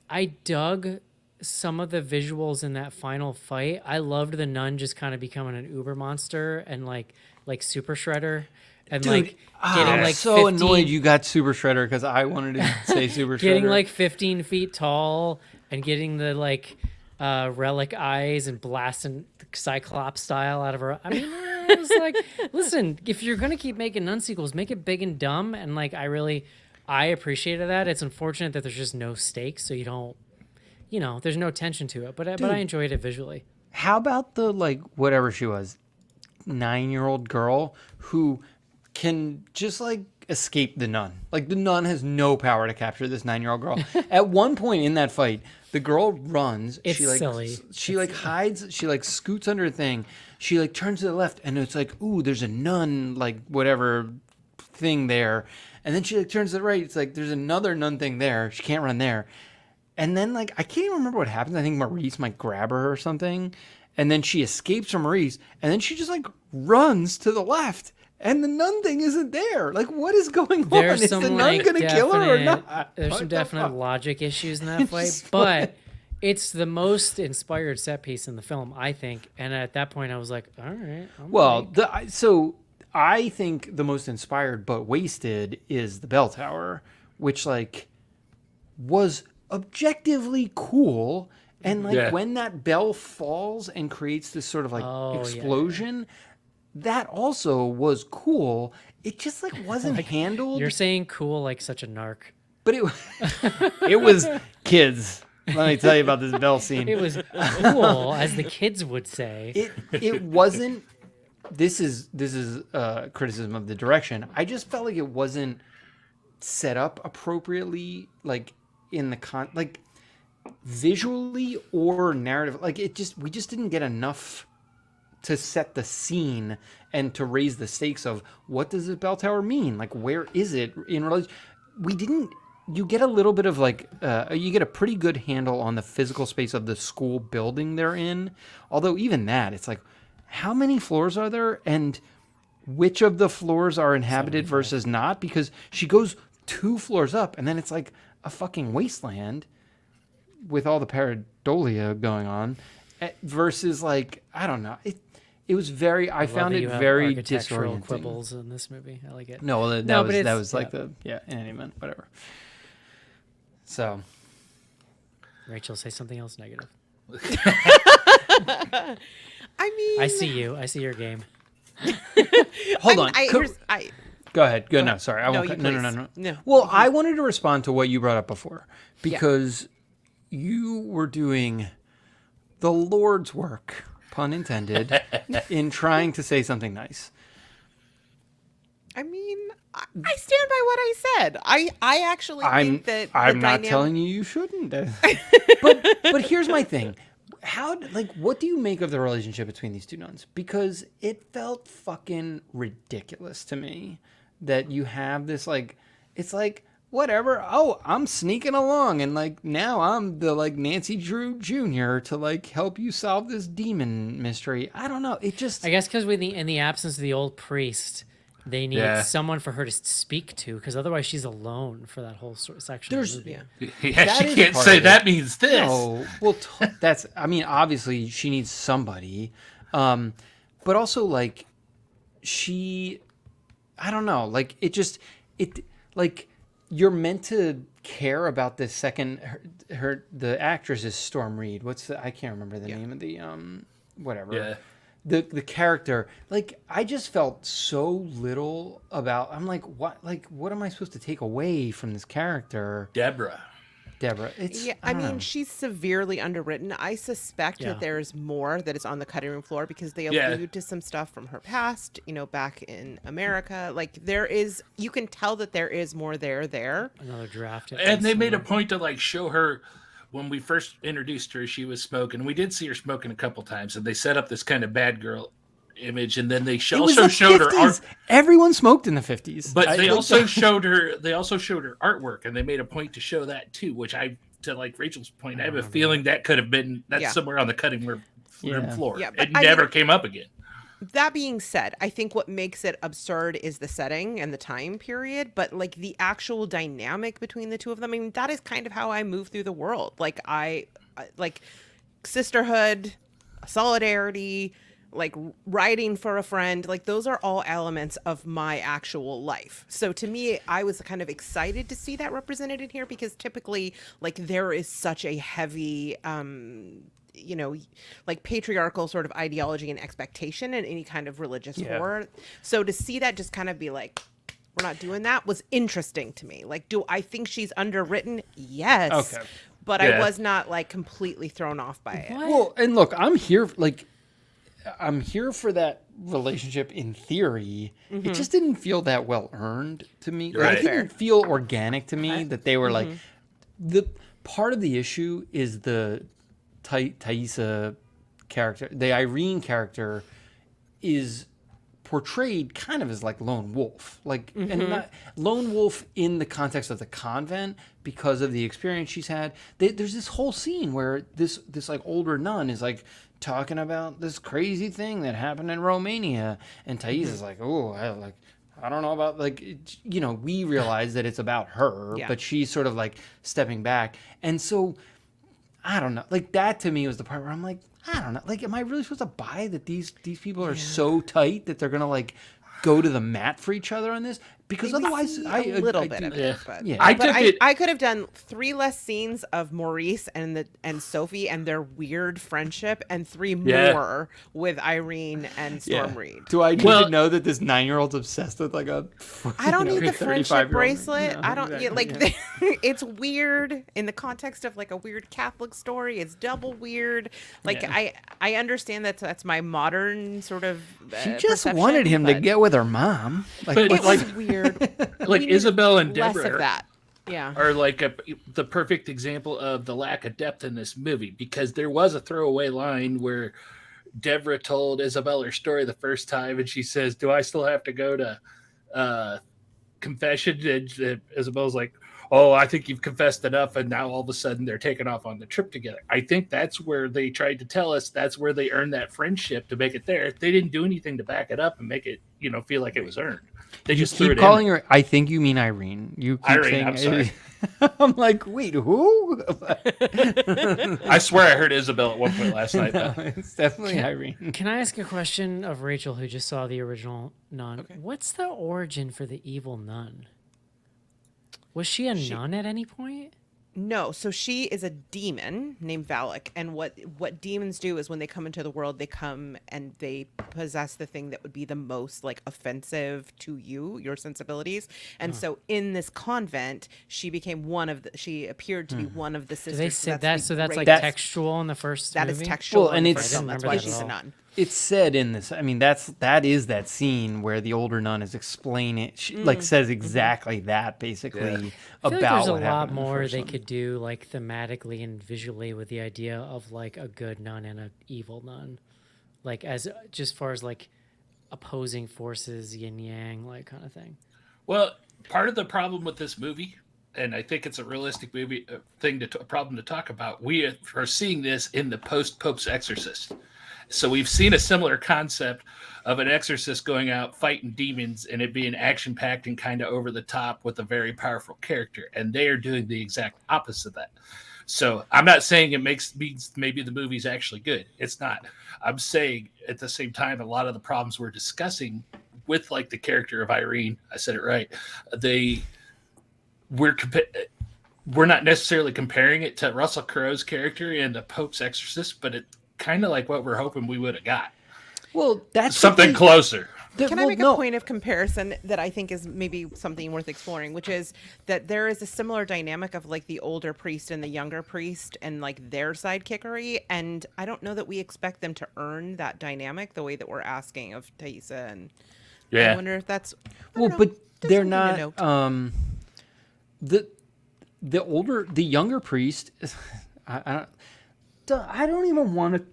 I dug some of the visuals in that final fight. I loved the nun just kind of becoming an uber monster and like Super Shredder. And Dude, getting like so 15, annoyed you got Super Shredder because I wanted to say Super Shredder. Getting like 15 feet tall and getting the like relic eyes and blasting Cyclops style out of her. I mean, I was like, listen, if you're gonna keep making nun sequels, make it big and dumb. And like, I appreciated that. It's unfortunate that there's just no stakes, so you don't, there's no tension to it. But I enjoyed it visually. How about the like whatever she was, 9-year-old girl who can just like escape the nun. Like, the nun has no power to capture this 9-year-old girl. At one point in that fight, the girl runs. It's she like silly. She like hides. She like scoots under a thing. She like turns to the left, and it's like, ooh, there's a nun like whatever thing there. And then she like turns to the right. It's like there's another nun thing there. She can't run there. And then like I can't even remember what happens. I think Maurice might grab her or something. And then she escapes from Maurice, and then she just like runs to the left, and the nun thing isn't there. Like, what is going on? Is the nun gonna kill her or not? There's some definite logic issues in that fight, but it's the most inspired set piece in the film, I think. And at that point, I was like, all right. So I think the most inspired but wasted is the bell tower, which like was objectively cool. And like when that bell falls and creates this sort of like explosion, that also was cool. It just like wasn't handled. You're saying cool like such a narc. But it was kids. Let me tell you about this bell scene. It was cool, as the kids would say. It wasn't. This is criticism of the direction. I just felt like it wasn't set up appropriately, like in the visually or narrative. Like we just didn't get enough to set the scene and to raise the stakes of what does this bell tower mean? Like, where is it in relation? We didn't. You get a little bit of you get a pretty good handle on the physical space of the school building they're in. Although even that, it's like, how many floors are there, and which of the floors are inhabited versus not? Because she goes 2 floors up, and then it's like a fucking wasteland with all the pareidolia going on, versus like, I don't know. It was very. I found it very architectural disorienting. quibbles in this movie. I like it. No, well, that was like the in any event, whatever. So, Rachel, say something else negative. I mean, I see you. I see your game. hold on. Go ahead. Go. No, sorry. I No, won't. you No. No. Well, I wanted to respond to what you brought up before because you were doing the Lord's work, pun intended, in trying to say something nice. I mean, I stand by what I said. I actually think that I'm not telling you shouldn't. but here's my thing. What do you make of the relationship between these two nuns? Because it felt fucking ridiculous to me that you have this it's like whatever. Oh, I'm sneaking along and now I'm the Nancy Drew Jr. to help you solve this demon mystery. I don't know. It just I guess because in the absence of the old priest, they need someone for her to speak to, because otherwise she's alone for that whole section of the movie. She can't say that means this. No, well, that's. I mean, obviously she needs somebody, but also she. I don't know. You're meant to care about the second. The actress is Storm Reed. I can't remember the name of the whatever. Yeah. The character, I just felt so little about. I'm what am I supposed to take away from this character? Deborah. It's I mean, she's severely underwritten. I suspect that there's more that is on the cutting room floor because they allude to some stuff from her past, back in America. You can tell that there is more there. Another draft. And they made a point to show her. When we first introduced her, she was smoking. We did see her smoking a couple times, and they set up this kind of bad girl image, and then they also showed 50s. her art. Everyone smoked in the 50s. But they also showed her artwork, and they made a point to show that too, which to Rachel's point, I have a feeling that could have been somewhere on the cutting room floor. Yeah, it never came up again. That being said, I think what makes it absurd is the setting and the time period, but the actual dynamic between the two of them, I mean, that is kind of how I move through the world. I sisterhood, solidarity, writing for a friend, those are all elements of my actual life. So to me, I was kind of excited to see that represented in here because typically there is such a heavy patriarchal sort of ideology and expectation in any kind of religious horror. So to see that just kind of be we're not doing that was interesting to me. Do I think she's underwritten? Yes. Okay. But I was not completely thrown off by it. Well, and look, I'm here for that relationship in theory. Mm-hmm. It just didn't feel that well earned to me. Right. It didn't feel organic to me that they were the part of the issue is the Thaisa character, the Irene character, is portrayed kind of as lone wolf, and not lone wolf in the context of the convent because of the experience she's had. There's this whole scene where this older nun is talking about this crazy thing that happened in Romania, and Thais is I don't know about we realize that it's about her, but she's sort of stepping back, and so. I don't know. That to me was the part where I'm I don't know. Am I really supposed to buy that these people are so tight that they're gonna go to the mat for each other on this? Because otherwise, I could have done 3 less scenes of Maurice and Sophie and their weird friendship, and 3 more with Irene and Storm Reed. Do I need to know that this 9-year-old's obsessed with I don't need the friendship bracelet. No, I don't it's weird in the context of a weird Catholic story. It's double weird. I understand that's my modern sort of. She just wanted him to get with her mom. It was weird. Isabel and Deborah less of that. Are the perfect example of the lack of depth in this movie, because there was a throwaway line where Deborah told Isabel her story the first time, and she says, "Do I still have to go to confession?" And Isabel's like, oh, I think you've confessed enough, and now all of a sudden they're taking off on the trip together. I think that's where they tried to tell us that's where they earned that friendship to make it there. They didn't do anything to back it up and make it, feel like it was earned. They just threw it calling in. her. I think you mean Irene. You keep Irene, saying I'm sorry. I'm like, wait, who? I swear I heard Isabel at one point last night. No, it's definitely Irene. Can I ask a question of Rachel, who just saw the original Nun? Okay. What's the origin for the evil nun? Was she a nun at any point? No, so she is a demon named Valak, and what demons do is when they come into the world, they come and they possess the thing that would be the most like offensive to your sensibilities. And so in this convent, she became she appeared to be one of the sisters. Do they say that? So that's like textual in the first That movie? is textual. Well, and in the first film. That's why that she's a nun. It's said in this. I mean, that is that scene where the older nun is explaining, says exactly that basically I feel about like there's a what lot happened in the more first they one. could do, like thematically and visually, with the idea of like a good nun and an evil nun, like as just far as like opposing forces, yin yang, like kind of thing. Well, part of the problem with this movie, and I think it's a realistic movie problem to talk about, we are seeing this in the post-Pope's Exorcist. So we've seen a similar concept of an exorcist going out fighting demons and it being action-packed and kind of over the top with a very powerful character. And they are doing the exact opposite of that. So I'm not saying it means maybe the movie's actually good. It's not. I'm saying at the same time, a lot of the problems we're discussing with like the character of Irene, I said it right, we're not necessarily comparing it to Russell Crowe's character in the Pope's Exorcist, but it kind of like what we're hoping we would have got. Well, that's something closer. Can I make a point of comparison that I think is maybe something worth exploring, which is that there is a similar dynamic of like the older priest and the younger priest and like their sidekickery. And I don't know that we expect them to earn that dynamic the way that we're asking of Thaisa. And I wonder if that's... but they're not... The younger priest... I don't even want to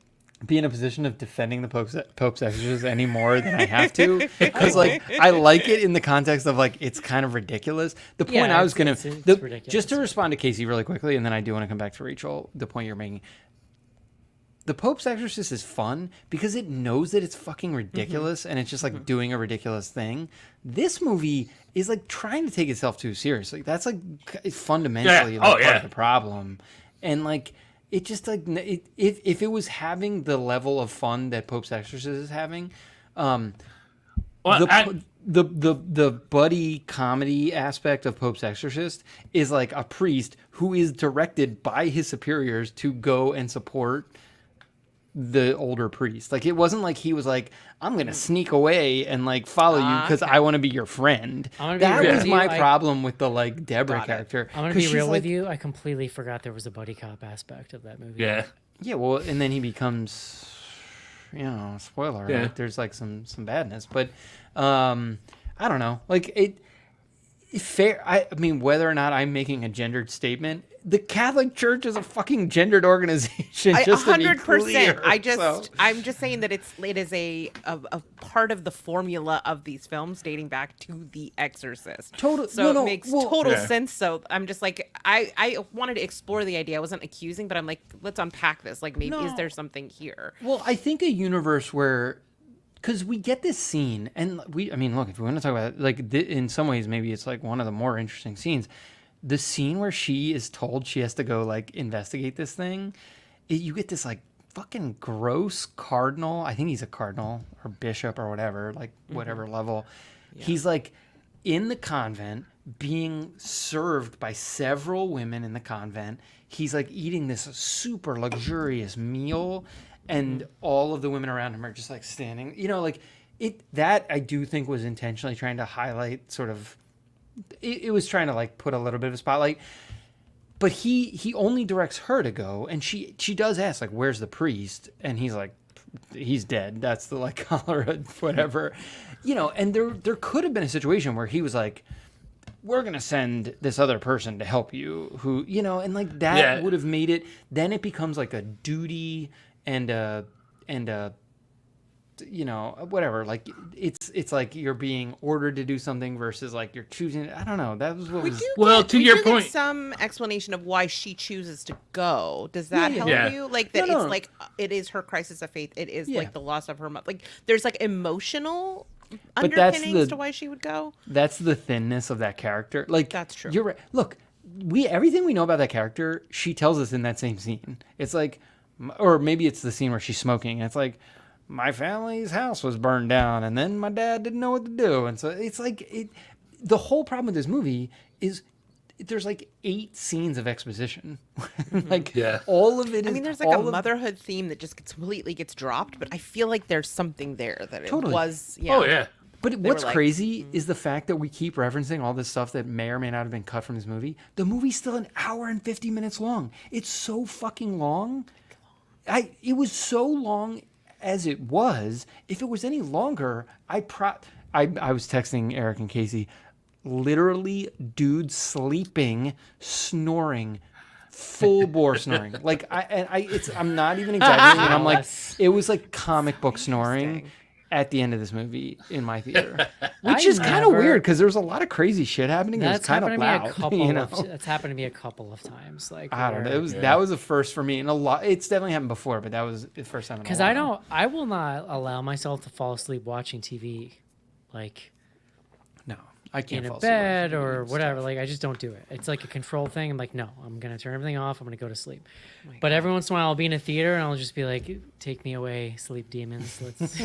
be in a position of defending the Pope's Exorcist any more than I have to, because like I like it in the context of like it's kind of ridiculous. The point I was gonna just to respond to Casey really quickly, and then I do want to come back to Rachel. The point you're making, the Pope's Exorcist is fun because it knows that it's fucking ridiculous and it's just like doing a ridiculous thing. This movie is like trying to take itself too seriously. That's like fundamentally part of the problem, and like. It just like if it was having the level of fun that Pope's Exorcist is having, the buddy comedy aspect of Pope's Exorcist is like a priest who is directed by his superiors to go and support the older priest. Like it wasn't like he was like, I'm gonna sneak away and like follow you because I want to be your friend. That was my problem with the like Deborah character. I'm gonna be real with you. I completely forgot there was a buddy cop aspect of that movie. Yeah. Well, and then he becomes, spoiler. Right? There's like some badness, but I don't know. Like it fair. I mean, whether or not I'm making a gendered statement. The Catholic Church is a fucking gendered organization. 100%. I'm just saying that it is a part of the formula of these films dating back to The Exorcist. So it makes total sense. So I'm just like, I wanted to explore the idea. I wasn't accusing, but I'm like, let's unpack this. Like, maybe is there something here? Well, I think a universe where, because we get this scene, and look, if we want to talk about it, like in some ways, maybe it's like one of the more interesting scenes. The scene where she is told she has to go like investigate this thing, you get this like fucking gross cardinal. I think he's a cardinal or bishop or whatever, like whatever level. Yeah. He's like in the convent being served by several women in the convent. He's like eating this super luxurious meal, and all of the women around him are just like standing. That I do think was intentionally trying to highlight sort of. It was trying to like put a little bit of a spotlight, but he only directs her to go, and she does ask like, "Where's the priest?" And he's like, "He's dead." That's the like cholera, whatever, And there could have been a situation where he was like, "We're gonna send this other person to help you," who and like that would have made it. Then it becomes like a duty and a you know, whatever. Like it's like you're being ordered to do something versus like you're choosing. I don't know. That was what was. Well, to your point, some explanation of why she chooses to go. Does that help Yeah. you? Like that, No. it's like it is her crisis of faith. It is Yeah. like the loss of her mother. Like there's like emotional But that's underpinnings to why she would go. That's the thinness of that character. Like That's true. You're right. Look, everything we know about that character, she tells us in that same scene. It's like, or maybe it's the scene where she's smoking. And it's like, my family's house was burned down, and then my dad didn't know what to do. And so it's like the whole problem with this movie is there's like 8 scenes of exposition. Like all of it is. I mean, there's like a motherhood theme that just completely gets dropped, but I feel like there's something there that it was. Yeah. Oh yeah. But what's crazy is the fact that we keep referencing all this stuff that may or may not have been cut from this movie. The movie's still an hour and 50 minutes long. It's so fucking long. It was so long as it was. If it was any longer, I was texting Eric and Casey. Literally, dude sleeping, snoring, full bore snoring. Like I'm not even exaggerating. And I'm like, it was like comic book snoring at the end of this movie in my theater, which is kind of weird because there's a lot of crazy shit happening. That's kind of loud. That's happened to me a couple of times. Like I don't know. That was a first for me, and it's definitely happened before, but that was the first time. Because I will not allow myself to fall asleep watching TV, like. No, I can't. In a bed or whatever. Like I just don't do it. It's like a control thing. I'm like, no, I'm gonna turn everything off. I'm gonna go to sleep. But every once in a while, I'll be in a theater and I'll just be like, take me away, sleep demons. Let's.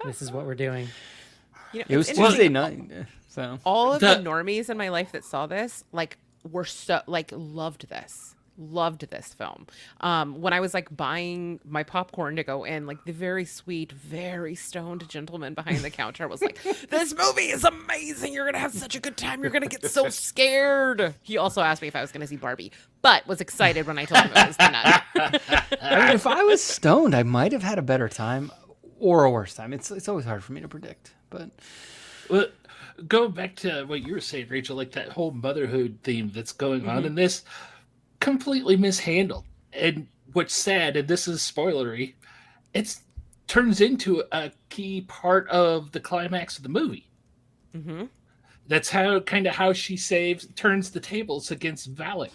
This is what we're doing. You know, it was Tuesday night, so all of the normies in my life that saw this, like, were so like loved this film. When I was like buying my popcorn to go in, like the very sweet, very stoned gentleman behind the counter was like, "This movie is amazing. You're gonna have such a good time. You're gonna get so scared." He also asked me if I was gonna see Barbie, but was excited when I told him it was the Nun. I mean, if I was stoned, I might have had a better time or a worse time. It's always hard for me to predict, but. Well, go back to what you were saying, Rachel, like that whole motherhood theme that's going on in this. Completely mishandled, and what's sad, and this is spoilery, it turns into a key part of the climax of the movie. That's how she turns the tables against Valak,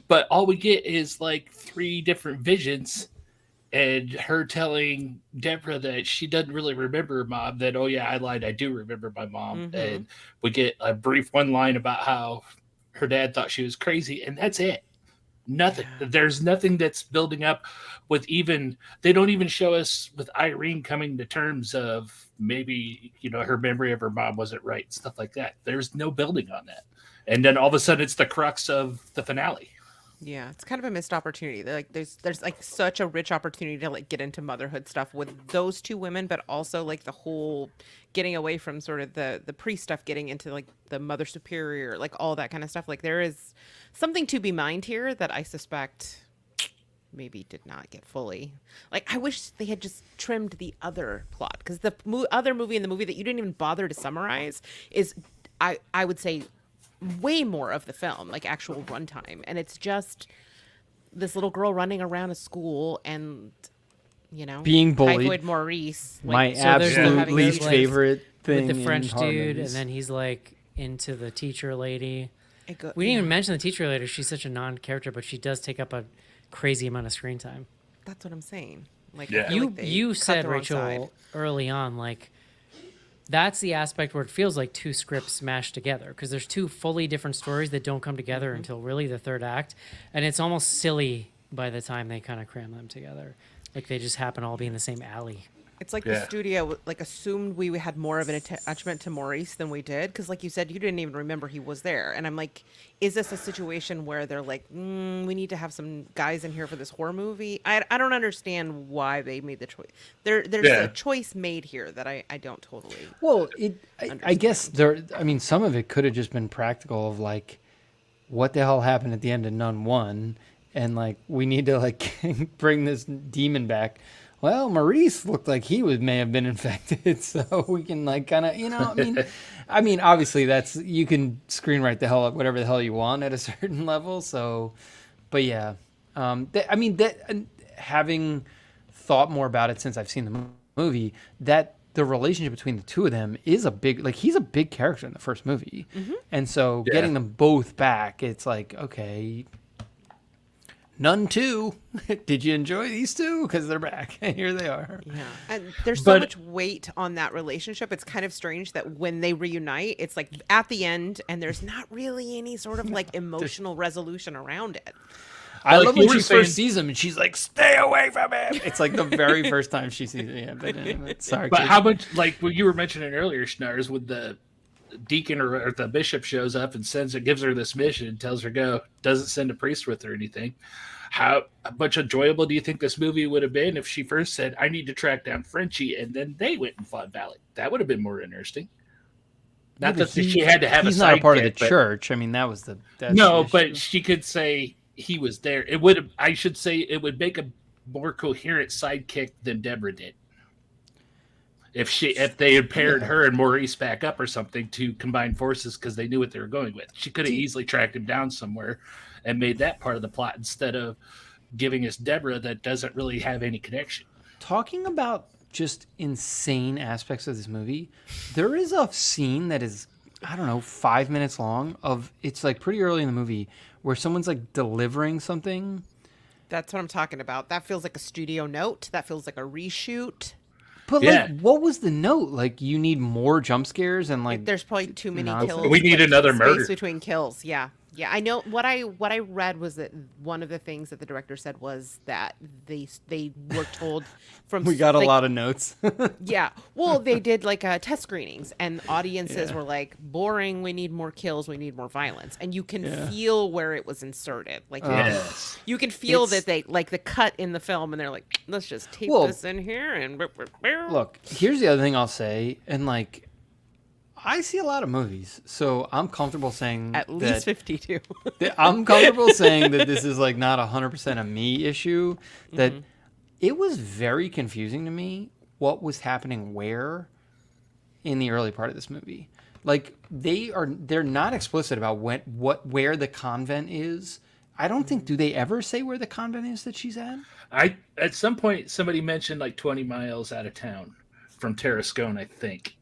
but all we get is like 3 different visions, and her telling Deborah that she doesn't really remember her mom. That, oh yeah, I lied, I do remember my mom, and we get a brief one line about how her dad thought she was crazy, and that's it. Nothing. There's nothing that's building up with they don't even show us with Irene coming to terms of maybe, her memory of her mom wasn't right, stuff like that. There's no building on that. And then all of a sudden it's the crux of the finale. Yeah, it's kind of a missed opportunity. Like there's like such a rich opportunity to like get into motherhood stuff with those 2 women, but also like the whole getting away from sort of the priest stuff, getting into like the mother superior, like all that kind of stuff. Like there is something to be mined here that I suspect maybe did not get fully. Like I wish they had just trimmed the other plot, because the other movie in the movie that you didn't even bother to summarize is I would say way more of the film, like actual runtime, and it's just this little girl running around a school and being bullied. Typhoid Maurice, my absolute least favorite thing with the French dude, movies. and then he's like into the teacher lady. We didn't even mention the teacher lady. She's such a non-character, but she does take up a crazy amount of screen time. That's what I'm saying. Like you said, Rachel, early on, like. That's the aspect where it feels like 2 scripts mashed together, because there's 2 fully different stories that don't come together until really the 3rd act, and it's almost silly by the time they kind of cram them together. Like they just happen to all be in the same alley. It's like the studio like assumed we had more of an attachment to Maurice than we did, because like you said, you didn't even remember he was there. And I'm like, is this a situation where they're like, we need to have some guys in here for this horror movie? I don't understand why they made the choice. There's a choice made here that I don't totally. Well, I guess some of it could have just been practical of like, what the hell happened at the end of Nun 1, and like we need to like bring this demon back. Well, Maurice looked like he may have been infected, so we can like kind of, I mean, obviously you can screenwrite the hell up whatever the hell you want at a certain level. So, but yeah, having thought more about it since I've seen the movie, that the relationship between the two of them is a big, like, he's a big character in the first movie. And so getting them both back, it's like, okay, Nun 2. Did you enjoy these two? Because they're back. Here they are. Yeah. And there's so much weight on that relationship. It's kind of strange that when they reunite, it's like at the end and there's not really any sort of like emotional resolution around it. I love when she first sees him and she's like, stay away from him. It's like the very first time she sees him. Sorry. But how much, like what you were mentioning earlier, Schnars, with the deacon or the bishop shows up and gives her this mission and tells her go, doesn't send a priest with her or anything. How much enjoyable do you think this movie would have been if she first said, I need to track down Frenchie, and then they went and fought Valak? That would have been more interesting. Not that she had to have he's not a part of the church. I mean, that's no, the but she could say he was there. It would have, I should say, it would make a more coherent sidekick than Deborah did. If they had paired her and Maurice back up or something to combine forces because they knew what they were going with, she could have easily tracked him down somewhere and made that part of the plot instead of giving us Deborah that doesn't really have any connection. Talking about just insane aspects of this movie, there is a scene that is, I don't know, 5 minutes long it's like pretty early in the movie where someone's like delivering something. That's what I'm talking about. That feels like a studio note. That feels like a reshoot. But like, what was the note? Like, you need more jump scares and like there's probably too many kills. We need another murder between kills. Yeah. Yeah, I know what I read was that one of the things that the director said was that they were told from we got a lot of notes. Yeah. Well, they did like test screenings and audiences were like, boring, we need more kills, we need more violence. And you can feel where it was inserted. Like you can feel that they like the cut in the film and they're like, let's just tape this in here and look, here's the other thing I'll say, and like I see a lot of movies, so I'm comfortable saying at least 52. I'm comfortable saying that this is like not 100% a me issue. That it was very confusing to me what was happening where in the early part of this movie. Like they're not explicit about where the convent is. I don't think, do they ever say where the convent is that she's at? At some point somebody mentioned like 20 miles out of town from Tarascone, I think.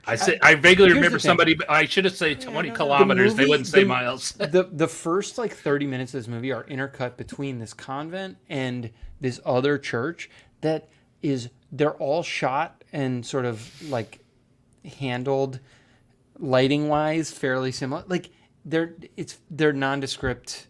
I vaguely remember somebody. I should have said 20 kilometers. They wouldn't say miles. The first like 30 minutes of this movie are intercut between this convent and this other church that is. They're all shot and sort of like handled lighting wise fairly similar. Like they're nondescript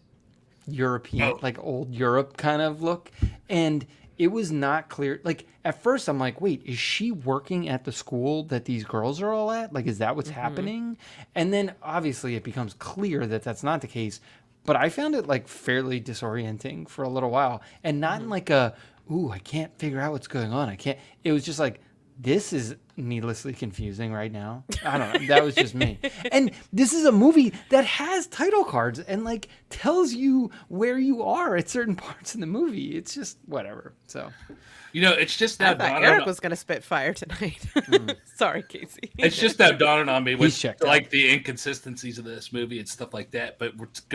European, like old Europe kind of look, and it was not clear. Like at first I'm like, wait, is she working at the school that these girls are all at? Like, is that what's happening? And then obviously it becomes clear that that's not the case. But I found it like fairly disorienting for a little while, and not in like I can't figure out what's going on. It was just like, this is needlessly confusing right now. I don't know. That was just me. And this is a movie that has title cards and like tells you where you are at certain parts in the movie. It's just whatever. So, it's just now. I thought Eric was going to spit fire tonight. Sorry, Casey. It's just now dawning on me with like the inconsistencies of this movie and stuff like that. But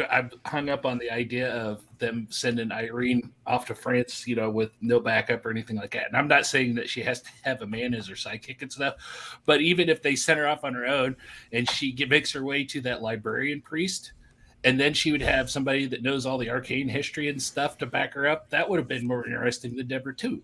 I'm hung up on the idea of them sending Irene off to France, with no backup or anything like that. And I'm not saying that she has to have a man as her sidekick and stuff, but even if they sent her off on her own and she makes her way to that librarian priest, and then she would have somebody that knows all the arcane history and stuff to back her up, that would have been more interesting than Deborah too.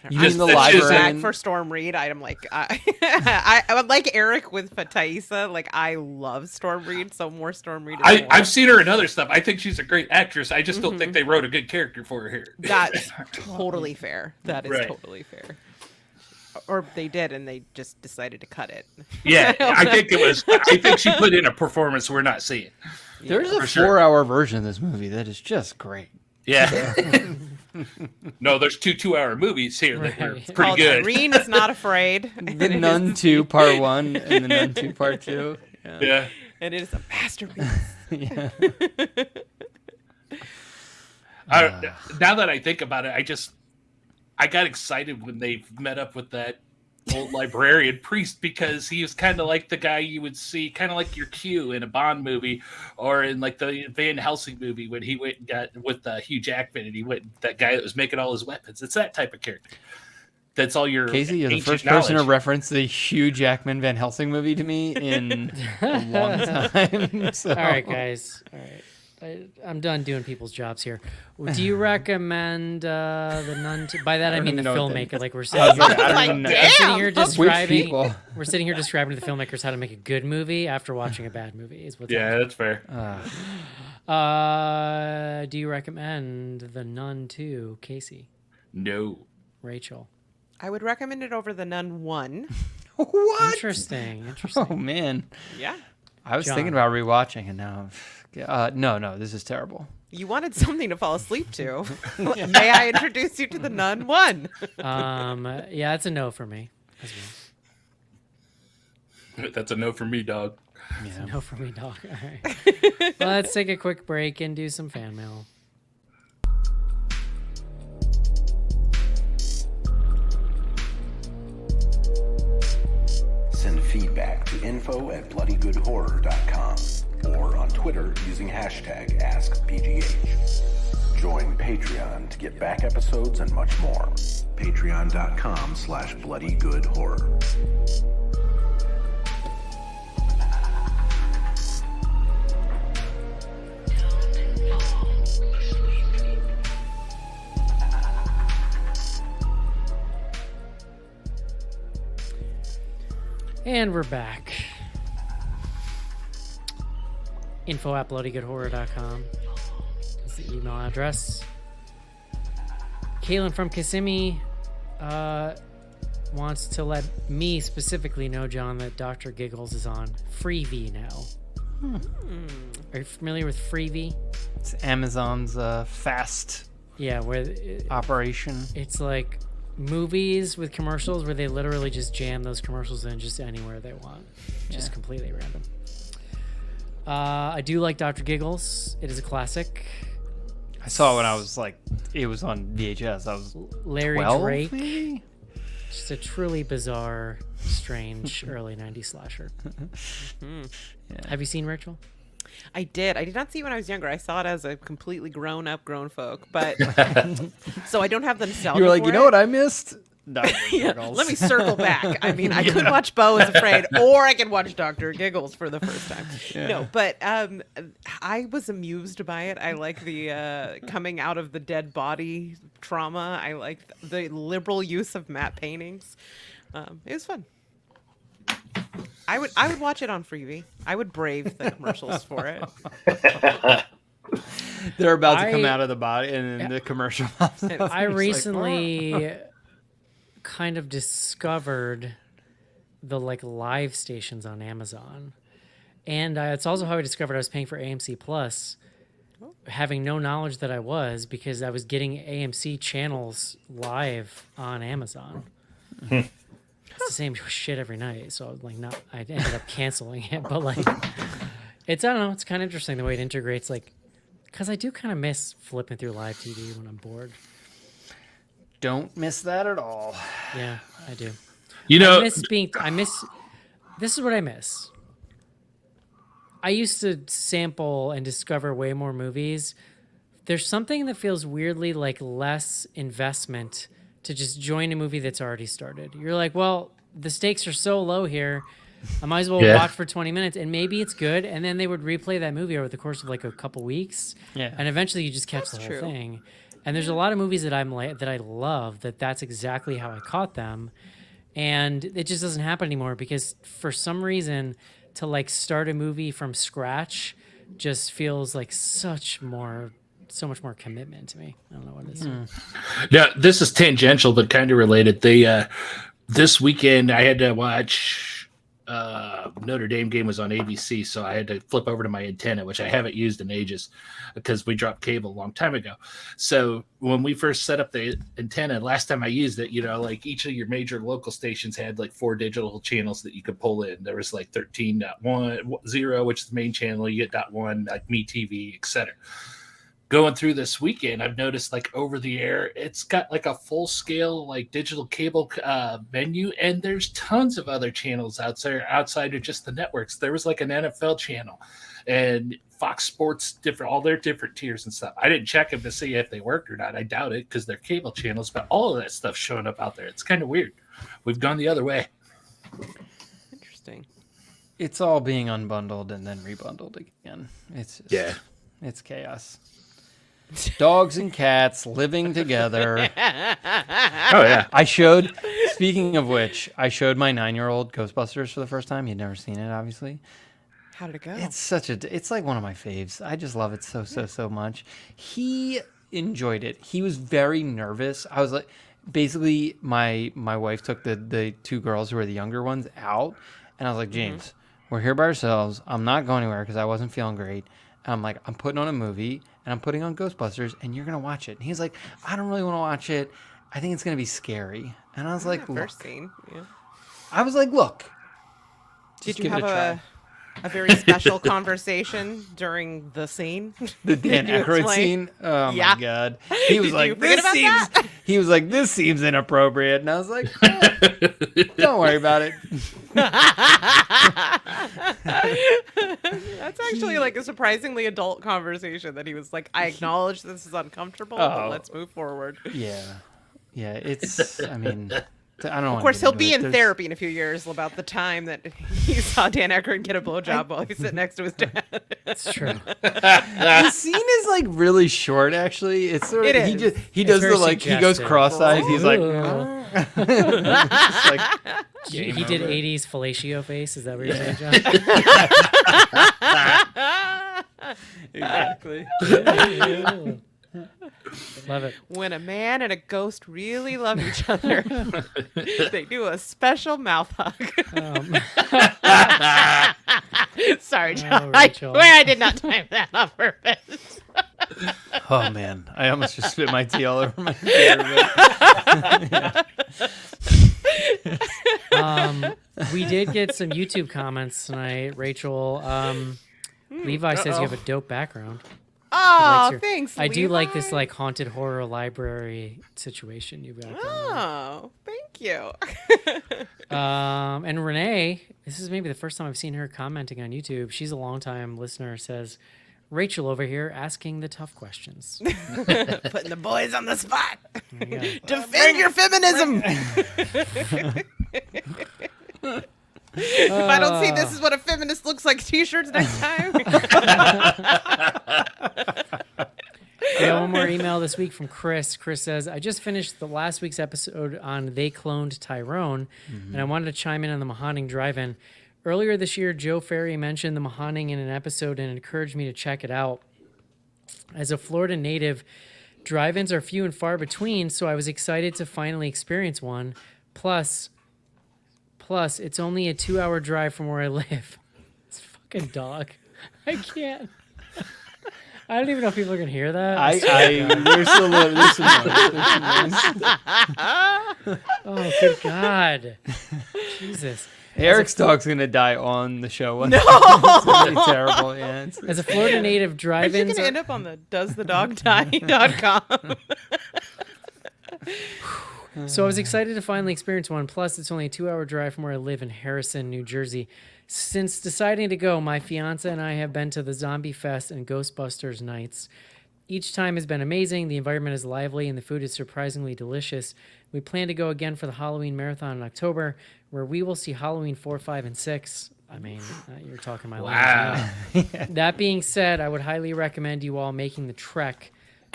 You mean the librarian for Storm Reed? I'm like, I would like Eric with Thaisa. Like, I love Storm Reed, so more Storm Reed. I've seen her in other stuff. I think she's a great actress. I just don't think they wrote a good character for her here. That's totally fair. That is totally fair. Or they did, and they just decided to cut it. Yeah, I think she put in a performance we're not seeing. There's a 4-hour version of this movie that is just great. Yeah. No, there's 2 2-hour movies here that are pretty good. Irene is Not Afraid. The Nun 2 Part 1 and The Nun 2 Part 2. Yeah. And it is a masterpiece. Yeah. Now that I think about it, I got excited when they met up with that old librarian priest, because he was kind of like the guy you would see, kind of like your Q in a Bond movie, or in like the Van Helsing movie when he went and got with Hugh Jackman, and he went, that guy that was making all his weapons. It's that type of character. That's all your Casey, you're the ancient first person to knowledge. reference the Hugh Jackman Van Helsing movie to me in a long time. So. All right, guys. All right. I'm done doing people's jobs here. Do you recommend The Nun? By that I mean the know what that filmmaker. Like we're I sitting, was like, I Like, don't know. damn. sitting here Which describing. people? We're sitting here describing to the filmmakers how to make a good movie after watching a bad movie. Is what's Yeah, that's fair. Do you recommend The Nun 2, Casey? No. Rachel? I would recommend it over The Nun 1. What? Interesting. Oh man, Yeah. I was John. thinking about rewatching, and now, no, this is terrible. You wanted something to fall asleep to. May I introduce you to The Nun 1? Yeah, it's a no for me as well. That's a no for me, dog. Yeah. No for me, dog. All right. Well, let's take a quick break and do some fan mail. Send feedback to info@bloodygoodhorror.com or on Twitter using hashtag AskBGH. Join Patreon to get back episodes and much more. Patreon.com/bloodygoodhorror. And we're back. info@bloodygoodhorror.com is the email address. Kaylin from Kissimmee wants to let me specifically know, John, that Dr. Giggles is on Freevee now. Are you familiar with Freevee? It's Amazon's fast Yeah, where operation. it's like movies with commercials where they literally just jam those commercials in just anywhere they want. Just completely random. I do like Dr. Giggles. It is a classic. I saw it when I was like, it was on VHS. I was Larry 12, Drake. maybe? Just a truly bizarre, strange early 90s slasher. Have you seen Rachel? I did. I did not see it when I was younger. I saw it as a completely grown folk, but so I don't have the nostalgia. You were like, for you know it. what I missed? Dr. Yeah, Giggles. let me circle back. I mean, I could watch Beau is Afraid, or I could watch Dr. Giggles for the first time. No, but I was amused by it. I like the coming out of the dead body trauma. I like the liberal use of matte paintings. It was fun. I would watch it on Freevee. I would brave the commercials for it. They're about to come I- out of the body, and then the commercial pops up. I It's like, recently kind of discovered the like live stations on Amazon, and it's also how I discovered I was paying for AMC Plus, having no knowledge that I was, because I was getting AMC channels live on Amazon. It's the same shit every night, so like I ended up canceling it, but like it's, I don't know, it's kind of interesting the way it integrates, like, because I do kind of miss flipping through live TV when I'm bored. Don't miss that at all. Yeah, I do. You know, This is what I miss. I used to sample and discover way more movies. There's something that feels weirdly like less investment to just join a movie that's already started. You're like, well, the stakes are so low here. I might as well watch for 20 minutes, and maybe it's good. And then they would replay that movie over the course of like a couple weeks. Yeah. And eventually you just catch the whole thing. And there's a lot of movies that that I love that's exactly how I caught them. And it just doesn't happen anymore, because for some reason to like start a movie from scratch just feels like so much more commitment to me. I don't know what it is. now this is tangential but kind of related. This weekend I had to watch Notre Dame game was on ABC, so I had to flip over to my antenna, which I haven't used in ages because we dropped cable a long time ago. So when we first set up the antenna, last time I used it, like each of your major local stations had like 4 digital channels that you could pull in. There was like 13.10, which is the main channel. You get .1, like Me TV, etc. going through this weekend, I've noticed like over the air, it's got like a full scale like digital cable menu, and there's tons of other channels out there outside of just the networks. There was like an NFL channel and Fox Sports, all their different tiers and stuff. I didn't check them to see if they worked or not. I doubt it because they're cable channels, but all of that stuff's showing up out there. It's kind of weird. We've gone the other way. Interesting. It's all being unbundled and then rebundled again. It's just, it's chaos. Dogs and cats living together. Oh yeah. Speaking of which, I showed my 9-year-old Ghostbusters for the first time. He'd never seen it, obviously. How did it go? It's like one of my faves. I just love it so much. He enjoyed it. He was very nervous. I was like, basically my wife took the two girls who were the younger ones out, and I was like, James, we're here by ourselves. I'm not going anywhere because I wasn't feeling great. And I'm like, I'm putting on a movie and I'm putting on Ghostbusters and you're gonna watch it. And he's like, I don't really want to watch it. I think it's gonna be scary. And I was like, first scene. Yeah. I was like, look. Did you have a very special conversation during the scene? The Dan Aykroyd scene? Oh my God. He was like, he was like, this seems inappropriate. And I was like, don't worry about it. That's actually like a surprisingly adult conversation that he was like, I acknowledge this is uncomfortable, but let's move forward. Yeah. Yeah. It's, I mean, I don't know. Of course, he'll be in therapy in a few years about the time that he saw Dan Aykroyd get a blowjob while he sat next to his dad. It's true. The scene is like really short, actually. It's sort of, he does the like, he goes cross-eyed. He's like, just like he did 80s fellatio face. Is that what you're saying, John? exactly. Love it. When a man and a ghost really love each other, they do a special mouth hug. Sorry, John. I swear I did not time that on purpose. Oh man, I almost just spit my tea all over my computer. We did get some YouTube comments tonight. Rachel, Levi says you have a dope background. Oh, thanks, I do Levi. like this like haunted horror library situation you've got going on. Oh, thank you. And Renee, this is maybe the first time I've seen her commenting on YouTube. She's a longtime listener. Says, Rachel over here asking the tough questions. Putting the boys on the spot. Defend your feminism. If I don't see this is what a feminist looks like t-shirts next time. I got one more email this week from Chris. Chris says, I just finished the last week's episode on They Cloned Tyrone, and I wanted to chime in on the Mahoning Drive-In. Earlier this year, Joe Ferry mentioned the Mahoning in an episode and encouraged me to check it out. As a Florida native, drive-ins are few and far between, so I was excited to finally experience one. Plus, it's only a 2-hour drive from where I live. This fucking dog. I can't. I don't even know if people are going to hear that. There's some noise. Oh, good God. Jesus. Eric's dog's going to die on the show. No! It's going to be terrible. Yeah, as a Florida native, drive-ins are going to end up on the doesthedogdie.com. So I was excited to finally experience one. Plus, it's only a 2-hour drive from where I live in Harrison, New Jersey. Since deciding to go, my fiance and I have been to the Zombie Fest and Ghostbusters nights. Each time has been amazing. The environment is lively and the food is surprisingly delicious. We plan to go again for the Halloween marathon in October, where we will see Halloween 4, 5, and 6. I mean, you're talking my language. Wow. That being said, I would highly recommend you all making the trek.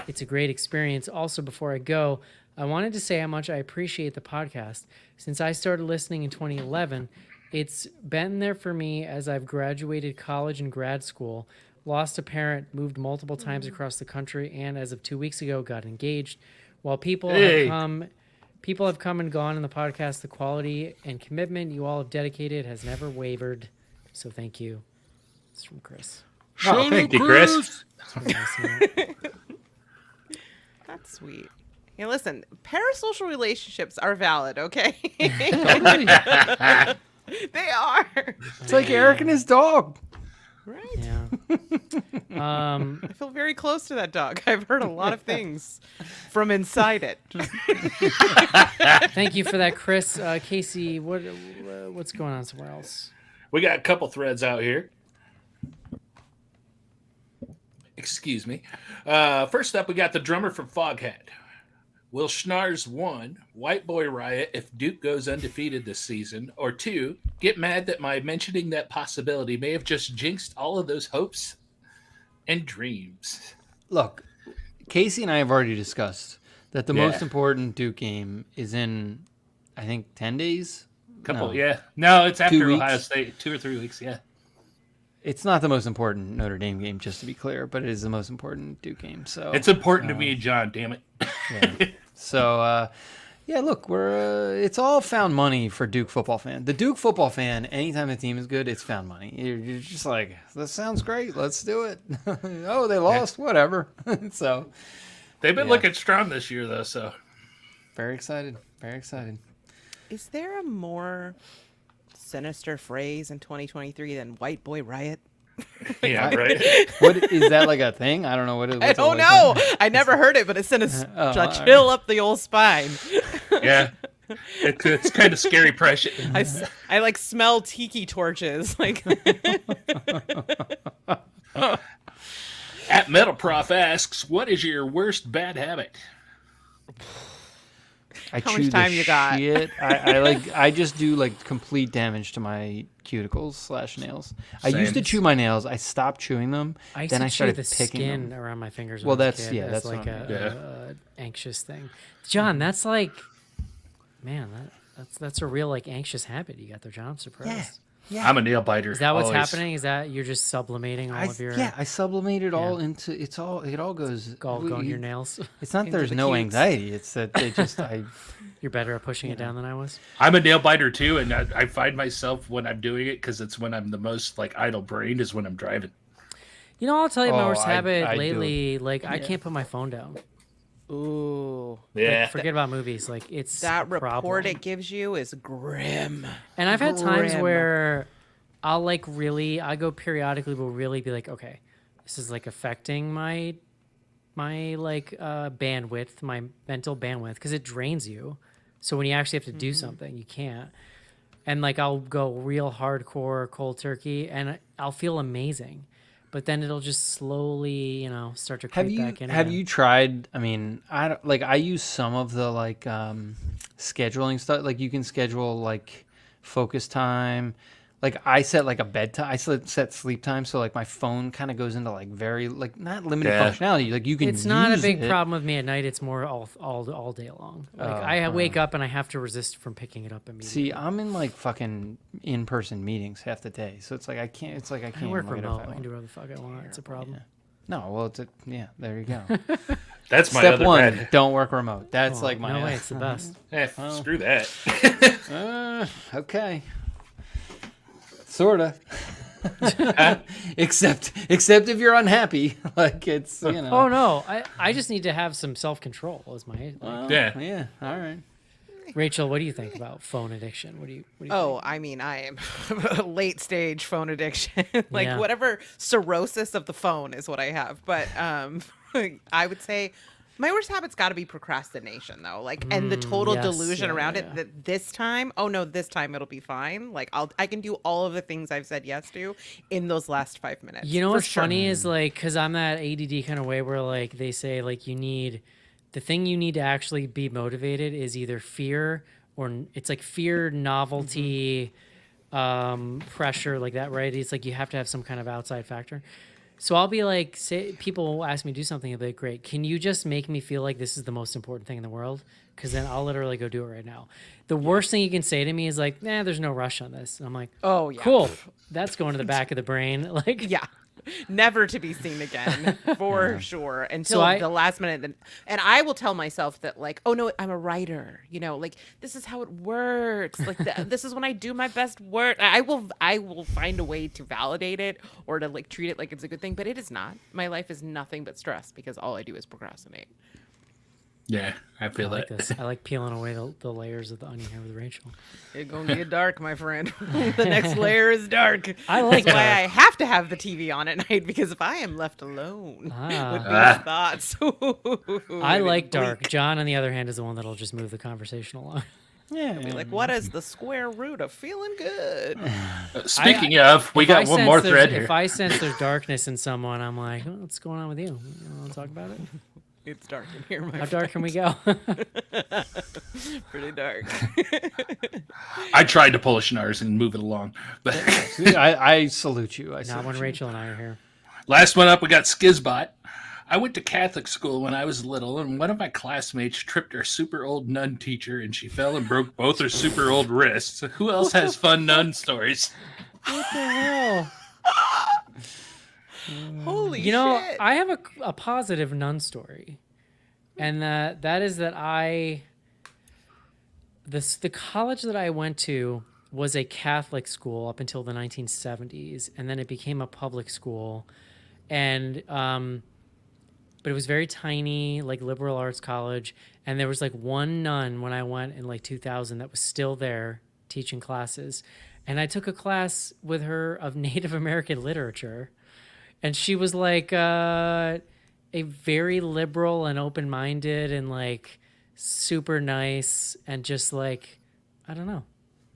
It's a great experience. Also, before I go, I wanted to say how much I appreciate the podcast. Since I started listening in 2011, it's been there for me as I've graduated college and grad school, lost a parent, moved multiple times across the country, and as of 2 weeks ago, got engaged. While people have come and gone in the podcast, the quality and commitment you all have dedicated has never wavered. So thank you. It's from Chris. Oh, thank you, Chris. That's sweet. Hey, listen, parasocial relationships are valid, okay? They are. It's like Eric and his dog. Right. Yeah. I feel very close to that dog. I've heard a lot of things from inside it. Thank you for that, Chris. Casey, what's going on somewhere else? We got a couple threads out here. Excuse me. First up, we got the drummer from Foghat. Will Schnars 1, White Boy Riot if Duke goes undefeated this season? Or 2, get mad that my mentioning that possibility may have just jinxed all of those hopes and dreams? Look, Casey and I have already discussed that the most important Duke game is in, I think, 10 days? No, it's after 2 weeks? Ohio State. 2 or 3 weeks, yeah. It's not the most important Notre Dame game, just to be clear, but it is the most important Duke game. So it's important to me, John, damn it. Yeah. So, look, it's all found money for Duke football fan. The Duke football fan, anytime the team is good, it's found money. You're just like, this sounds great. Let's do it. Oh, they lost. Whatever. So they've been looking strong this year, though. So very excited. Very excited. Is there a more sinister phrase in 2023 than White Boy Riot? Yeah, right. What is that, like a thing? I don't know what it is. I don't know. I never heard it, but it sent a chill up the old spine. Yeah. It's kind of scary pressure. I like smell tiki torches. Like At Metal Prof asks, what is your worst bad habit? I How chew much time the you got? shit. I just do like complete damage to my cuticles / nails. I used to Same. chew my nails. I stopped chewing them. I used then to I chew started the picking skin them. around my fingers. Well, when I was a that's- kid yeah, as that's like what I'm- a anxious thing. John, that's like, man, that's a real like anxious habit you got there, John. I'm surprised. Yeah. I'm a nail biter. Is that what's always. happening? Is that you're just sublimating all of your I sublimate it all into it all goes going your nails? It's not into there's the no cutes. anxiety. It's that they just You're better at pushing it down than I was. I'm a nail biter too, and I find myself when I'm doing it because it's when I'm the most like idle brained is when I'm driving. You know, I'll tell you my worst I habit do. lately. Like, I can't put my phone down. ooh, Yeah, Like, forget about movies. Like, it's that a report problem. it gives you is grim. And I've had times Grim. where I'll like really, I go periodically, will really be like, okay, this is like affecting my like bandwidth, my mental bandwidth, because it drains you. So when you actually have to do something, you can't. And like I'll go real hardcore cold turkey, and I'll feel amazing, but then it'll just slowly, start to creep back in. have again. you tried? I mean, I use some of the like scheduling stuff. Like you can schedule like focus time. Like I set like a bedtime. I set sleep time, so like my phone kind of goes into like very like not limited functionality. Like you can. It's not a use big it. problem with me at night. It's more all day long. Like I wake up and I have to resist from picking it up immediately. See, I'm in like fucking in-person meetings half the day, so it's like I can't. It's like I can't I work look at it if remote. I I can want. do whatever the fuck I want. It's a problem. No, well, there you go. that's my Step other one: bad. don't work remote. That's like my. No way, it's the best. Screw that. Okay. Sorta. except if you're unhappy, like it's Oh no, I just need to have some self control. Is my Yeah. Yeah. All right. Rachel? What do you think about phone addiction? What do you Oh, I mean, I am late stage phone addiction. Like Yeah. whatever cirrhosis of the phone is what I have. But I would say my worst habit's got to be procrastination, though. Like, and the total yes, delusion yeah, around yeah. it that this time, oh no, this time it'll be fine. Like I can do all of the things I've said yes to in those last 5 minutes. You know for what's sure. funny is like, because I'm that ADD kind of way where like they say like the thing you need to actually be motivated is either fear or it's like fear, novelty, pressure, like that, right? It's like you have to have some kind of outside factor. So I'll be like, say people will ask me to do something, I'll be like, great, can you just make me feel like this is the most important thing in the world? Because then I'll literally go do it right now. The worst thing you can say to me is like, nah, there's no rush on this. And I'm like, Oh yeah. cool. That's going to the back of the brain. Like, Yeah. Never to be seen again, for sure, until So the last minute. And I will tell myself that, like, oh no, I'm a writer. Like this is how it works. Like this is when I do my best work. I will find a way to validate it or to like treat it like it's a good thing, but it is not. My life is nothing but stress because all I do is procrastinate. Yeah, I I feel like that. this. I like peeling away the layers of the onion here with Rachel. It's gonna get dark, my friend. The next layer is dark. I like That's why dark. I have to have the TV on at night, because if I am left alone with these thoughts, I it is like dark. bleak. John, on the other hand, is the one that'll just move the conversation along. Yeah. Be like, what is the square root of feeling good? Speaking of, we If I got one sense more there's- thread here. If I sense there's darkness in someone, I'm like, oh, what's going on with you? You want to talk about it? It's dark in here, my How dark can we go? Pretty dark. I tried to pull a Schnars and move it along. But I salute you. I Not salute when you. Rachel and I are here. last one up, we got Skizbot. I went to Catholic school when I was little, and one of my classmates tripped our super old nun teacher, and she fell and broke both her super old wrists. Who else has fun nun stories? What the hell? Holy You know, shit. I have a positive nun story, and that is that the college that I went to was a Catholic school up until the 1970s, and then it became a public school, and but it was very tiny, like liberal arts college, and there was like one nun when I went in like 2000 that was still there teaching classes, and I took a class with her of Native American literature. And she was like a very liberal and open-minded and like super nice and just like, I don't know.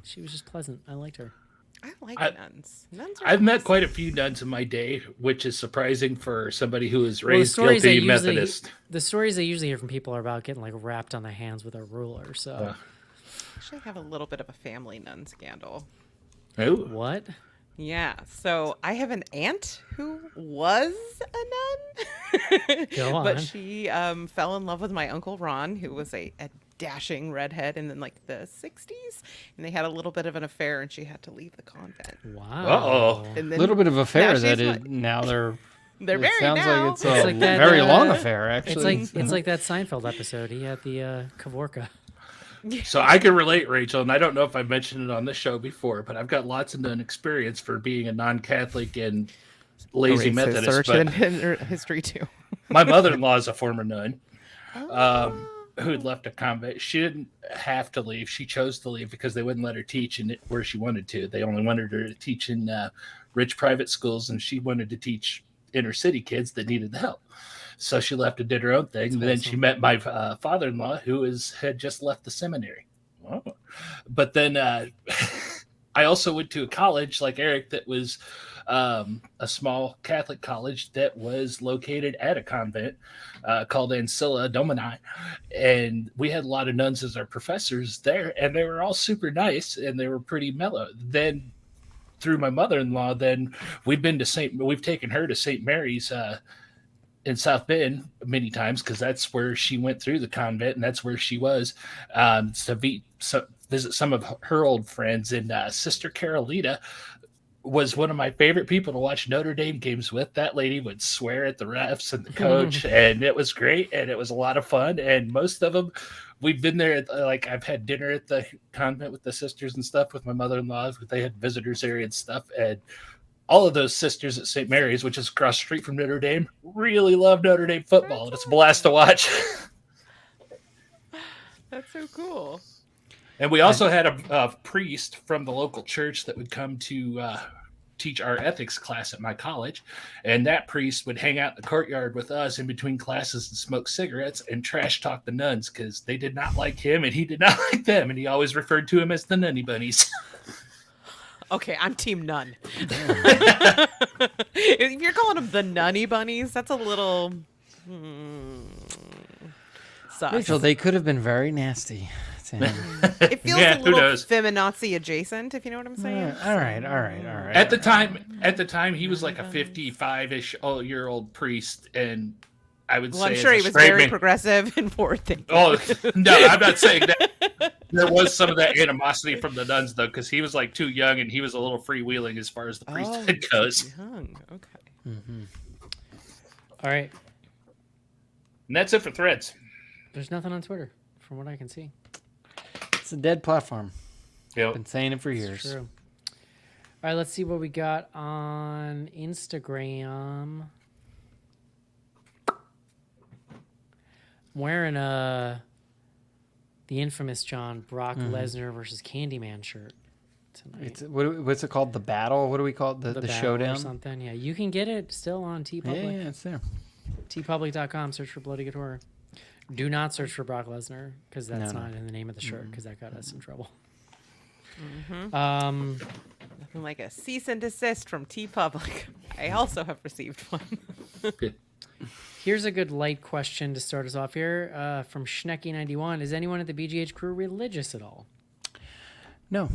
She was just pleasant. I liked her. I like nuns. Nuns are I've met awesome. quite a few nuns in my day, which is surprising for somebody who was Well, the raised stories I guilty usually Methodist. the stories I usually hear from people are about getting like wrapped on the hands with a ruler. So Actually, I have a little bit of a family nun scandal. Oh, what? Yeah, so I have an aunt who was a nun, Go on. but she fell in love with my uncle Ron, who was a dashing redhead in like the 60s, and they had a little bit of an affair, and she had to leave the convent. Wow. Uh-oh. And A then little bit of affair now that she's is now they're. they're it married sounds now. like it's a It's like that, very long affair, It's actually. like that Seinfeld episode. He had the Kavorka. So I can relate, Rachel, and I don't know if I've mentioned it on this show before, but I've got lots of nun experience for being a non-Catholic and lazy Racist Methodist. search But in history too. my mother-in-law is a former nun who had left a convent. She didn't have to leave; she chose to leave because they wouldn't let her teach in it where she wanted to. They only wanted her to teach in rich private schools, and she wanted to teach inner city kids that needed the help. So she left and did her own thing. And then she met my father-in-law, who had just left the seminary. Oh. But then I also went to a college like Eric that was a small Catholic college that was located at a convent called Ancilla Domini. And we had a lot of nuns as our professors there, and they were all super nice, and they were pretty mellow. Then through my mother-in-law, then we've taken her to St. Mary's in South Bend many times because that's where she went through the convent and that's where she was to visit some of her old friends. And Sister Carolita was one of my favorite people to watch Notre Dame games with. That lady would swear at the refs and the coach, and it was great, and it was a lot of fun. And most of them, we've been there. I've had dinner at the convent with the sisters and stuff with my mother-in-law. They had visitors area and stuff, and all of those sisters at St. Mary's, which is across the street from Notre Dame, really love Notre Dame football. And it's a blast to watch. That's so cool. And we also had a priest from the local church that would come to teach our ethics class at my college. And that priest would hang out in the courtyard with us in between classes and smoke cigarettes and trash talk the nuns because they did not like him and he did not like them. And he always referred to him as the nunny bunnies. Okay, I'm team nun. If you're calling them the nunny bunnies, that's a little sus. Rachel, they could have been very nasty. It feels Yeah, a who little knows? feminazi adjacent, if you know what I'm saying. All right. At the time, he was like a 55-ish year old priest, and I would Well, say I'm sure as he a was straight very man- progressive and forward thinking. Oh no, I'm not saying that. There was some of that animosity from the nuns though, because he was like too young and he was a little freewheeling as far as the priesthood goes. Young. Okay. All right. And that's it for threads. There's nothing on Twitter from what I can see. It's a dead platform. Yep. Been saying it for It's years. true. All right, let's see what we got on Instagram. wearing the infamous Brock Lesnar versus Candyman shirt tonight. It's what's it called? The battle? What do we call it? The battle showdown? or something. Yeah, you can get it still on TeePublic. Yeah, it's there. TeePublic.com. Search for Bloody Guitar. Do not search for Brock Lesnar because that's not in the name of the shirt because that got us in trouble. Nothing like a cease and desist from TeePublic. I also have received one. Here's a good light question to start us off here from Schnecky91. Is anyone at the BGH crew religious at all? No.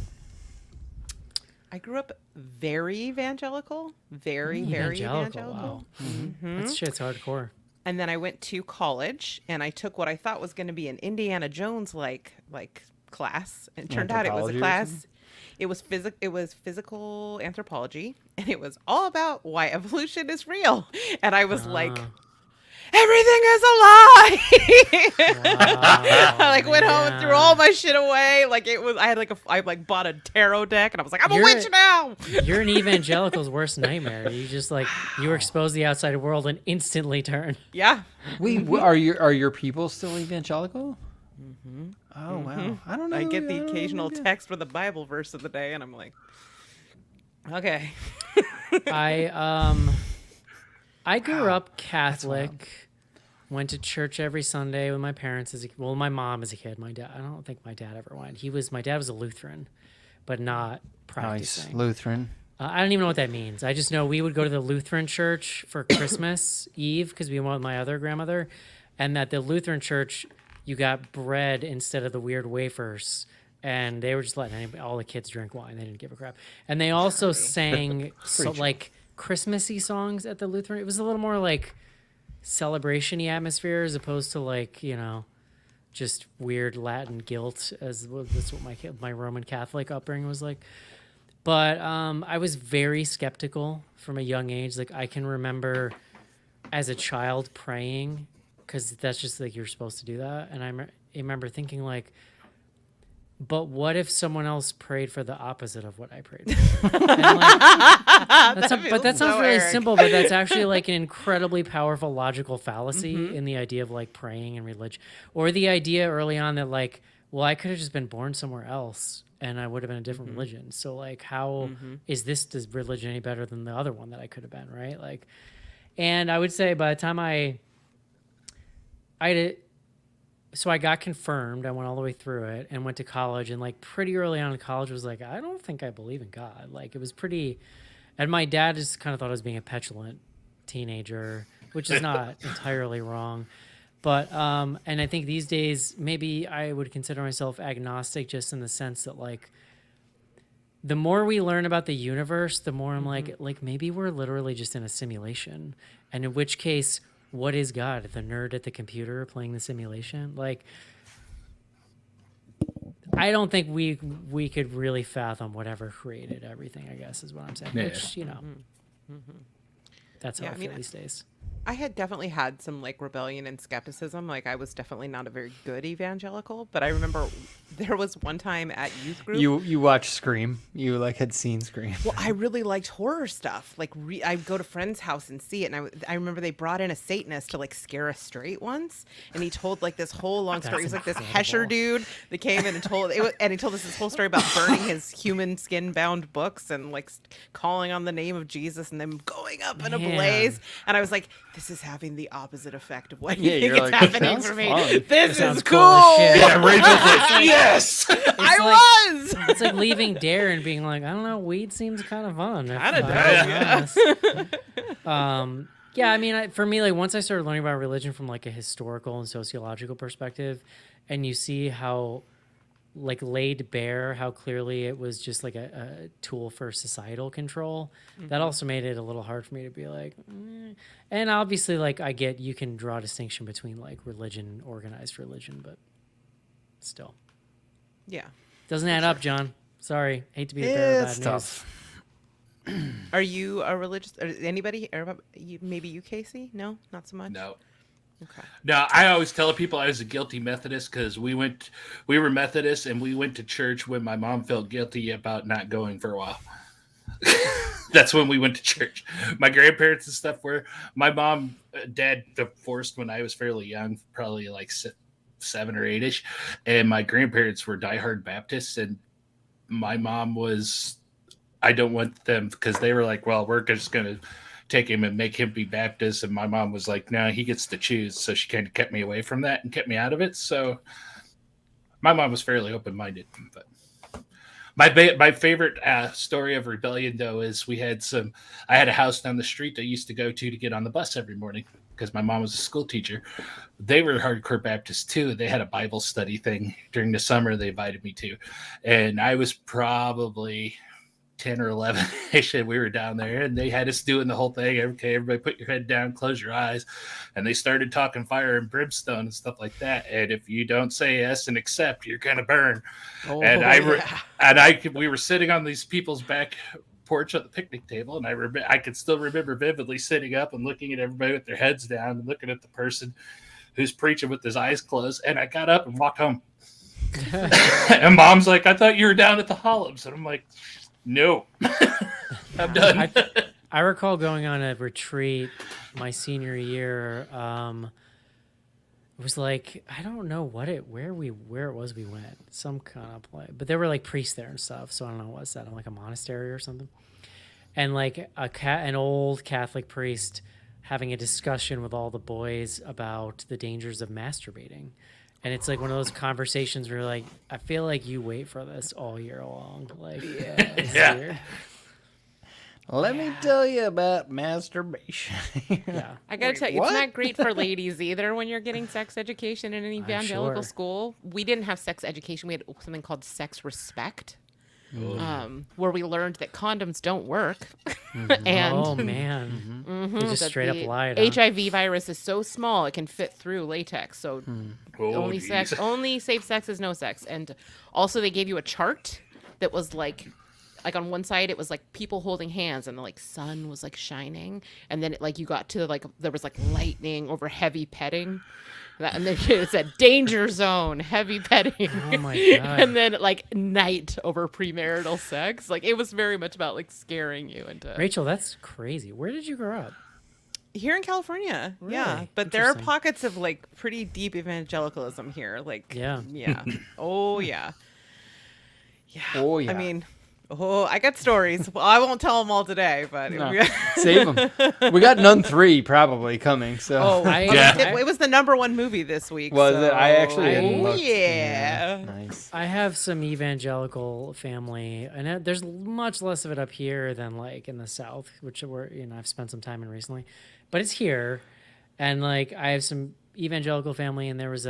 I grew up very evangelical. Very evangelical. Wow. That shit's hardcore. And then I went to college and I took what I thought was going to be an Indiana Jones like class. And it turned out it was a class. It was physical anthropology, and it was all about why evolution is real. And I was like, everything is a lie. I went home and threw all my shit away. I bought a tarot deck, and I was like, I'm a witch now. You're an evangelical's worst nightmare. You just you were exposed to the outside world and instantly turn. Yeah. Are your people still evangelical? Mm-hmm. Oh wow! I don't know. I get the occasional text with a Bible verse of the day, and I'm like, okay. I grew up Catholic. Went to church every Sunday with my parents my mom as a kid. My dad, I don't think my dad ever went. My dad was a Lutheran, but not practicing. Nice. Lutheran. I don't even know what that means. I just know we would go to the Lutheran church for Christmas Eve because we went with my other grandmother, and that the Lutheran church, you got bread instead of the weird wafers, and they were just letting all the kids drink wine. They didn't give a crap. And they also sang Christmassy songs at the Lutheran. It was a little more celebration-y atmosphere as opposed to just weird Latin guilt, that's what my Roman Catholic upbringing was like. But I was very skeptical from a young age. I can remember as a child praying because that's just you're supposed to do that. And I remember thinking but what if someone else prayed for the opposite of what I prayed for? But that sounds really simple, but that's actually an incredibly powerful logical fallacy in the idea of praying and religion, or the idea early on that I could have just been born somewhere else and I would have been a different religion. So how is this religion any better than the other one that I could have been, right? And I would say by the time so I got confirmed. I went all the way through it and went to college. And pretty early on in college was I don't think I believe in God. It was pretty. And my dad just kind of thought I was being a petulant teenager, which is not entirely wrong. But and I think these days maybe I would consider myself agnostic, just in the sense that the more we learn about the universe, the more I'm maybe we're literally just in a simulation, and in which case, what is God? The nerd at the computer playing the simulation? I don't think we could really fathom whatever created everything, I guess is what I'm saying. Yeah. Which, that's how I feel these days. I had definitely had some rebellion and skepticism. I was definitely not a very good evangelical, but I remember there was one time at youth group. You watched Scream. You had seen Scream. Well, I really liked horror stuff. I'd go to friend's house and see it, and I remember they brought in a Satanist to scare us straight once, and he told this whole long story. He was this Hesher dude that came in and told he told us this whole story about burning his human skin bound books and calling on the name of Jesus and them going up in a blaze. And I was like, this is having the opposite effect of what you think it's happening for me. This is cool. Yeah, Rachel's yes. It's leaving Dare and being I don't know, weed seems kind of fun. Kind of does, yeah. I mean, for me, once I started learning about religion from a historical and sociological perspective, and you see how laid bare how clearly it was just a tool for societal control, that also made it a little hard for me to be And obviously I get you can draw a distinction between religion, organized religion, but still, yeah, doesn't add up, John. Sorry, hate to be the bearer of bad tough. news. Are you a religious? Anybody? Maybe you, Casey? No, not so much. No. Okay. No, I always tell people I was a guilty Methodist because we were Methodists and we went to church when my mom felt guilty about not going for a while. That's when we went to church. My grandparents and stuff were. My mom, dad divorced when I was fairly young, probably like 7 or 8ish, and my grandparents were diehard Baptists, and my mom was. I don't want them because they were like, well, we're just going to take him and make him be Baptist, and my mom was like, no, he gets to choose. So she kind of kept me away from that and kept me out of it. So my mom was fairly open-minded, but. My favorite story of rebellion, though, is I had a house down the street I used to go to get on the bus every morning because my mom was a school teacher. They were hardcore Baptists, too. They had a Bible study thing during the summer they invited me to. And I was probably 10 or 11-ish, and we were down there, and they had us doing the whole thing. Okay, everybody put your head down, close your eyes. And they started talking fire and brimstone and stuff like that. And if you don't say yes and accept, you're going to burn. Oh, and we were sitting on these people's back porch at the picnic table, and I could still remember vividly sitting up and looking at everybody with their heads down and looking at the person who's preaching with his eyes closed. And I got up and walked home. And Mom's like, I thought you were down at the Hollows. And I'm like, no, I'm done. I recall going on a retreat my senior year. It was like, I don't know where it was we went, some kind of play, but there were like priests there and stuff. So I don't know what's that, like a monastery or something. And like an old Catholic priest having a discussion with all the boys about the dangers of masturbating. And it's like one of those conversations where you're like, I feel like you wait for this all year long. Like, yeah. Weird. Let me tell you about masturbation. Yeah. I gotta tell you, it's not great for ladies either when you're getting sex education in an evangelical school. We didn't have sex education. We had something called sex respect. Where we learned that condoms don't work. And oh man, they just straight up lied. HIV virus is so small it can fit through latex. So only safe sex is no sex. And also they gave you a chart that was like on one side it was like people holding hands and the like sun was like shining, and then you got to like there was like lightning over heavy petting. And then it said danger zone, heavy petting. Oh my God. And then like night over premarital sex. Like it was very much about like scaring you into. Rachel, that's crazy. Where did you grow up? Here in California. Really? Yeah. But there are pockets of like pretty deep evangelicalism here. Like, yeah. Oh, yeah. Yeah. Oh, yeah. I mean, I got stories. Well, I won't tell them all today, but save them. We got Nun 3 probably coming. So it was the #1 movie this week. Was it? I actually hadn't looked. Yeah. Nice. I have some evangelical family, and there's much less of it up here than like in the South, which I've spent some time in recently, but it's here, and like I have some evangelical family, and there was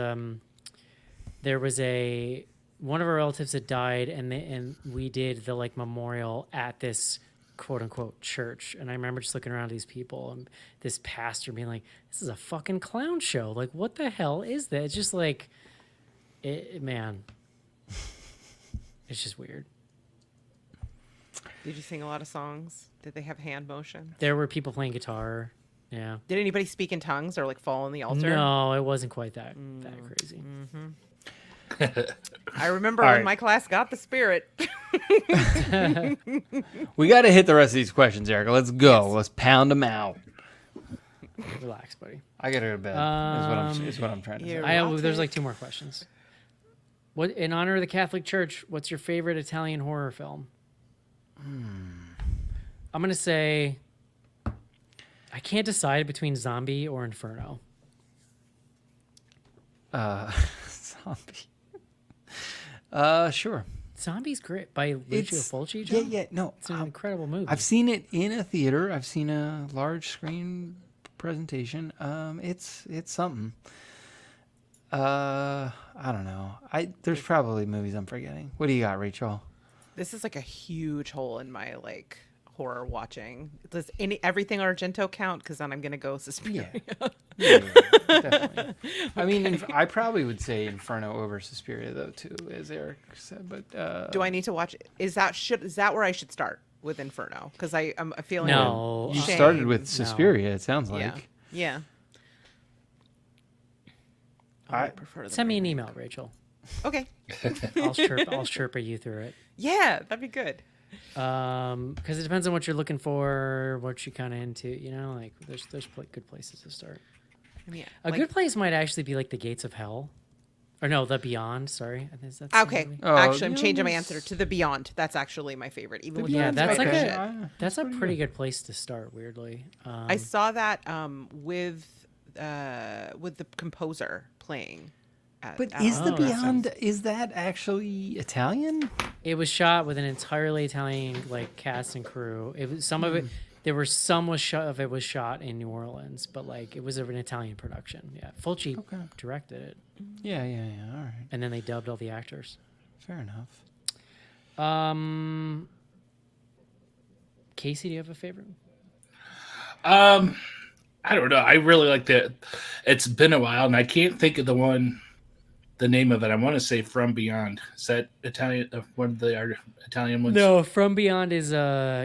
a one of our relatives had died, and we did the like memorial at this quote unquote church. And I remember just looking around at these people and this pastor being like, this is a fucking clown show. Like, what the hell is that? It's just like, man, it's just weird. Did you sing a lot of songs? Did they have hand motion? There were people playing guitar. Yeah. Did anybody speak in tongues or like fall on the altar? No, it wasn't quite that crazy. Mm-hmm. I remember when my class got the Spirit. We got to hit the rest of these questions, Erica. Let's go. Yes. Let's pound them out. Relax, buddy. I got to go to bed. Is what I'm trying to say. There's like 2 more questions. What, in honor of the Catholic Church, what's your favorite Italian horror film? I'm going to say I can't decide between Zombie or Inferno. Zombie. Sure. Zombie's great by Lucio Fulci. John? Yeah, no. It's an incredible movie. I've seen it in a theater. I've seen a large screen presentation. It's something. I don't know. There's probably movies I'm forgetting. What do you got, Rachel? This is like a huge hole in my like horror watching. Does everything Argento count? Because then I'm gonna go Suspiria. Yeah, definitely. I mean, I probably would say Inferno over Suspiria though too, as Eric said. But do I need to watch it? Is that where I should start with Inferno? Because I'm feeling no. You started with Suspiria. It sounds like. Yeah. I prefer. Send me an email, Rachel. Okay. I'll Sherpa you through it. Yeah, that'd be good. Because it depends on what you're looking for, what you're kind of into. You know, like there's good places to start. I mean, A good place might actually be like the Gates of Hell, or no, the Beyond. Sorry, I think that's the Okay, movie. actually, I'm changing my answer to the Beyond. That's actually my favorite. Even with Yeah, the that's like inspiration. that's a pretty good place to start. Weirdly, I saw that with the composer playing. But is the Oh, that Beyond, is that actually Italian? it was shot with an entirely Italian like cast and crew. It was some of it. There were some of it was shot in New Orleans, but like it was an Italian production. Yeah, Fulci directed it, Yeah. All right. and then they dubbed all the actors. Fair enough. Casey, do you have a favorite? I don't know. I really like that. It's been a while, and I can't think of the name of it. I want to say From Beyond. Is that Italian? One of the Italian ones? No, From Beyond is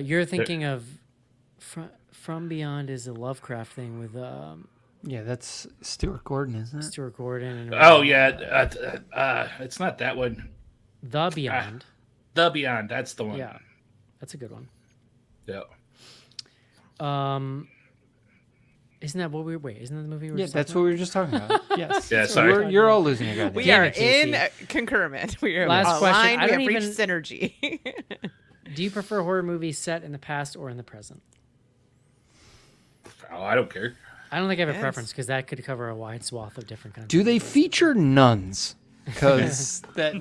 you're thinking of From Beyond is a Lovecraft thing with Yeah, that's Stuart Gordon, isn't it? Stuart Gordon and Oh yeah, it's not that one. The Beyond. The Beyond. That's the one. Yeah, that's a good one. Yeah. Isn't that what we wait? Isn't that the movie? We were Yeah, just that's talking what we were just talking about. Yes. Yeah, sorry. You're all losing your goddamn. We Damn are it, Casey. in concurrent. We are Last question. aligned. I We don't have reached even- synergy. about? Do you prefer horror movies set in the past or in the present? Oh, I don't care. I don't think I have a Yes. preference because that could cover a wide swath of different kinds. Do they feature nuns? Because that,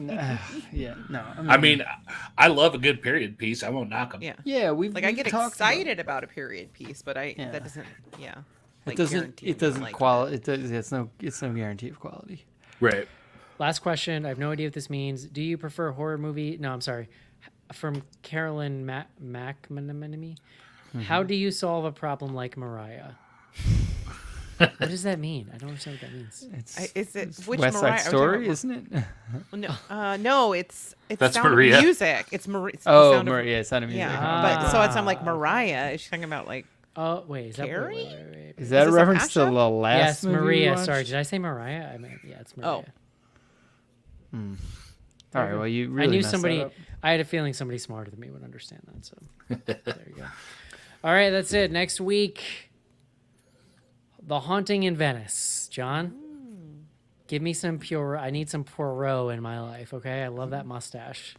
yeah, no. I mean, I love a good period piece. I won't knock them. Yeah. yeah, we've Like I we've get talked excited about a period piece, but Yeah. that doesn't. Yeah. It like, doesn't. guarantee It doesn't like quality. It does. It's no. It's no guarantee of quality. Right. Last question. I have no idea what this means. Do you prefer horror movie? No, I'm sorry. From Carolyn McManamy. How do you solve a problem like Mariah? What does that mean? I don't understand what that means. Is it which West Mariah? Side are we talking Story, about? isn't it? No, it's That's Sound of Maria. Music. It's Maria. Oh, Maria. It's not a music. Yeah, but so it's I'm like okay. Mariah. Is she talking about like? Oh, wait. Is that Carrie? wait. Is that a this a reference to the mashup? last Yes, movie we Maria. watched? Sorry, did I say Mariah? I mean, yeah, it's Maria. Oh. All right. Well, you really I knew messed that somebody. up. I had a feeling somebody smarter than me would understand that. So there you go. All right, that's it. Next week, The Haunting in Venice. John, give me some pure. I need some Poirot in my life. Okay, I love that mustache.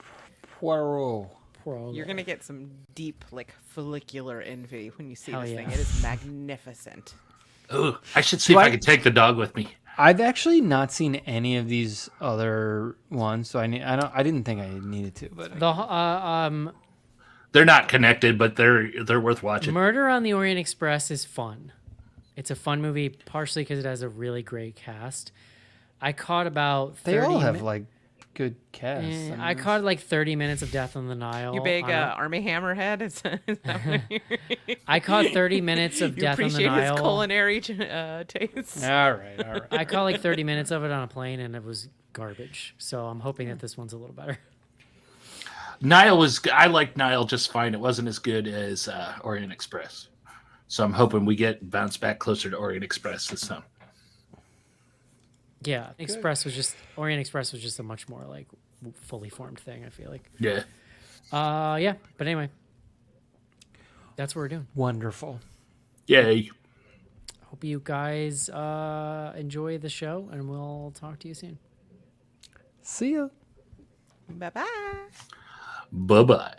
Poirot. Poirot. You're gonna get some deep like follicular envy when you see Hell this yeah. thing. It is magnificent. Ooh, I should see if I can take the dog with me. I've actually not seen any of these other ones, so I didn't think I needed to, but The They're not connected, but they're worth watching. Murder on the Orient Express is fun. It's a fun movie, partially because it has a really great cast. I caught about 30 they all have mi- like good casts. Eh, mean, I caught like 30 minutes of Death on the Nile. You big on a- Army Hammerhead. Is that what you're- I caught 30 minutes of you Death on the appreciate his Nile. culinary tastes. All right. I caught like 30 minutes of it on a plane, and it was garbage. So I'm hoping that this one's a little better. I liked Nile just fine. It wasn't as good as Orient Express. So I'm hoping we get bounced back closer to Orient Express this time. Yeah, Orient Express was just a much more like fully formed thing. I feel like. Yeah. Yeah. But anyway, that's what we're doing. Wonderful. Yay. Hope you guys enjoy the show, and we'll talk to you soon. See ya. Bye bye. Bye-bye.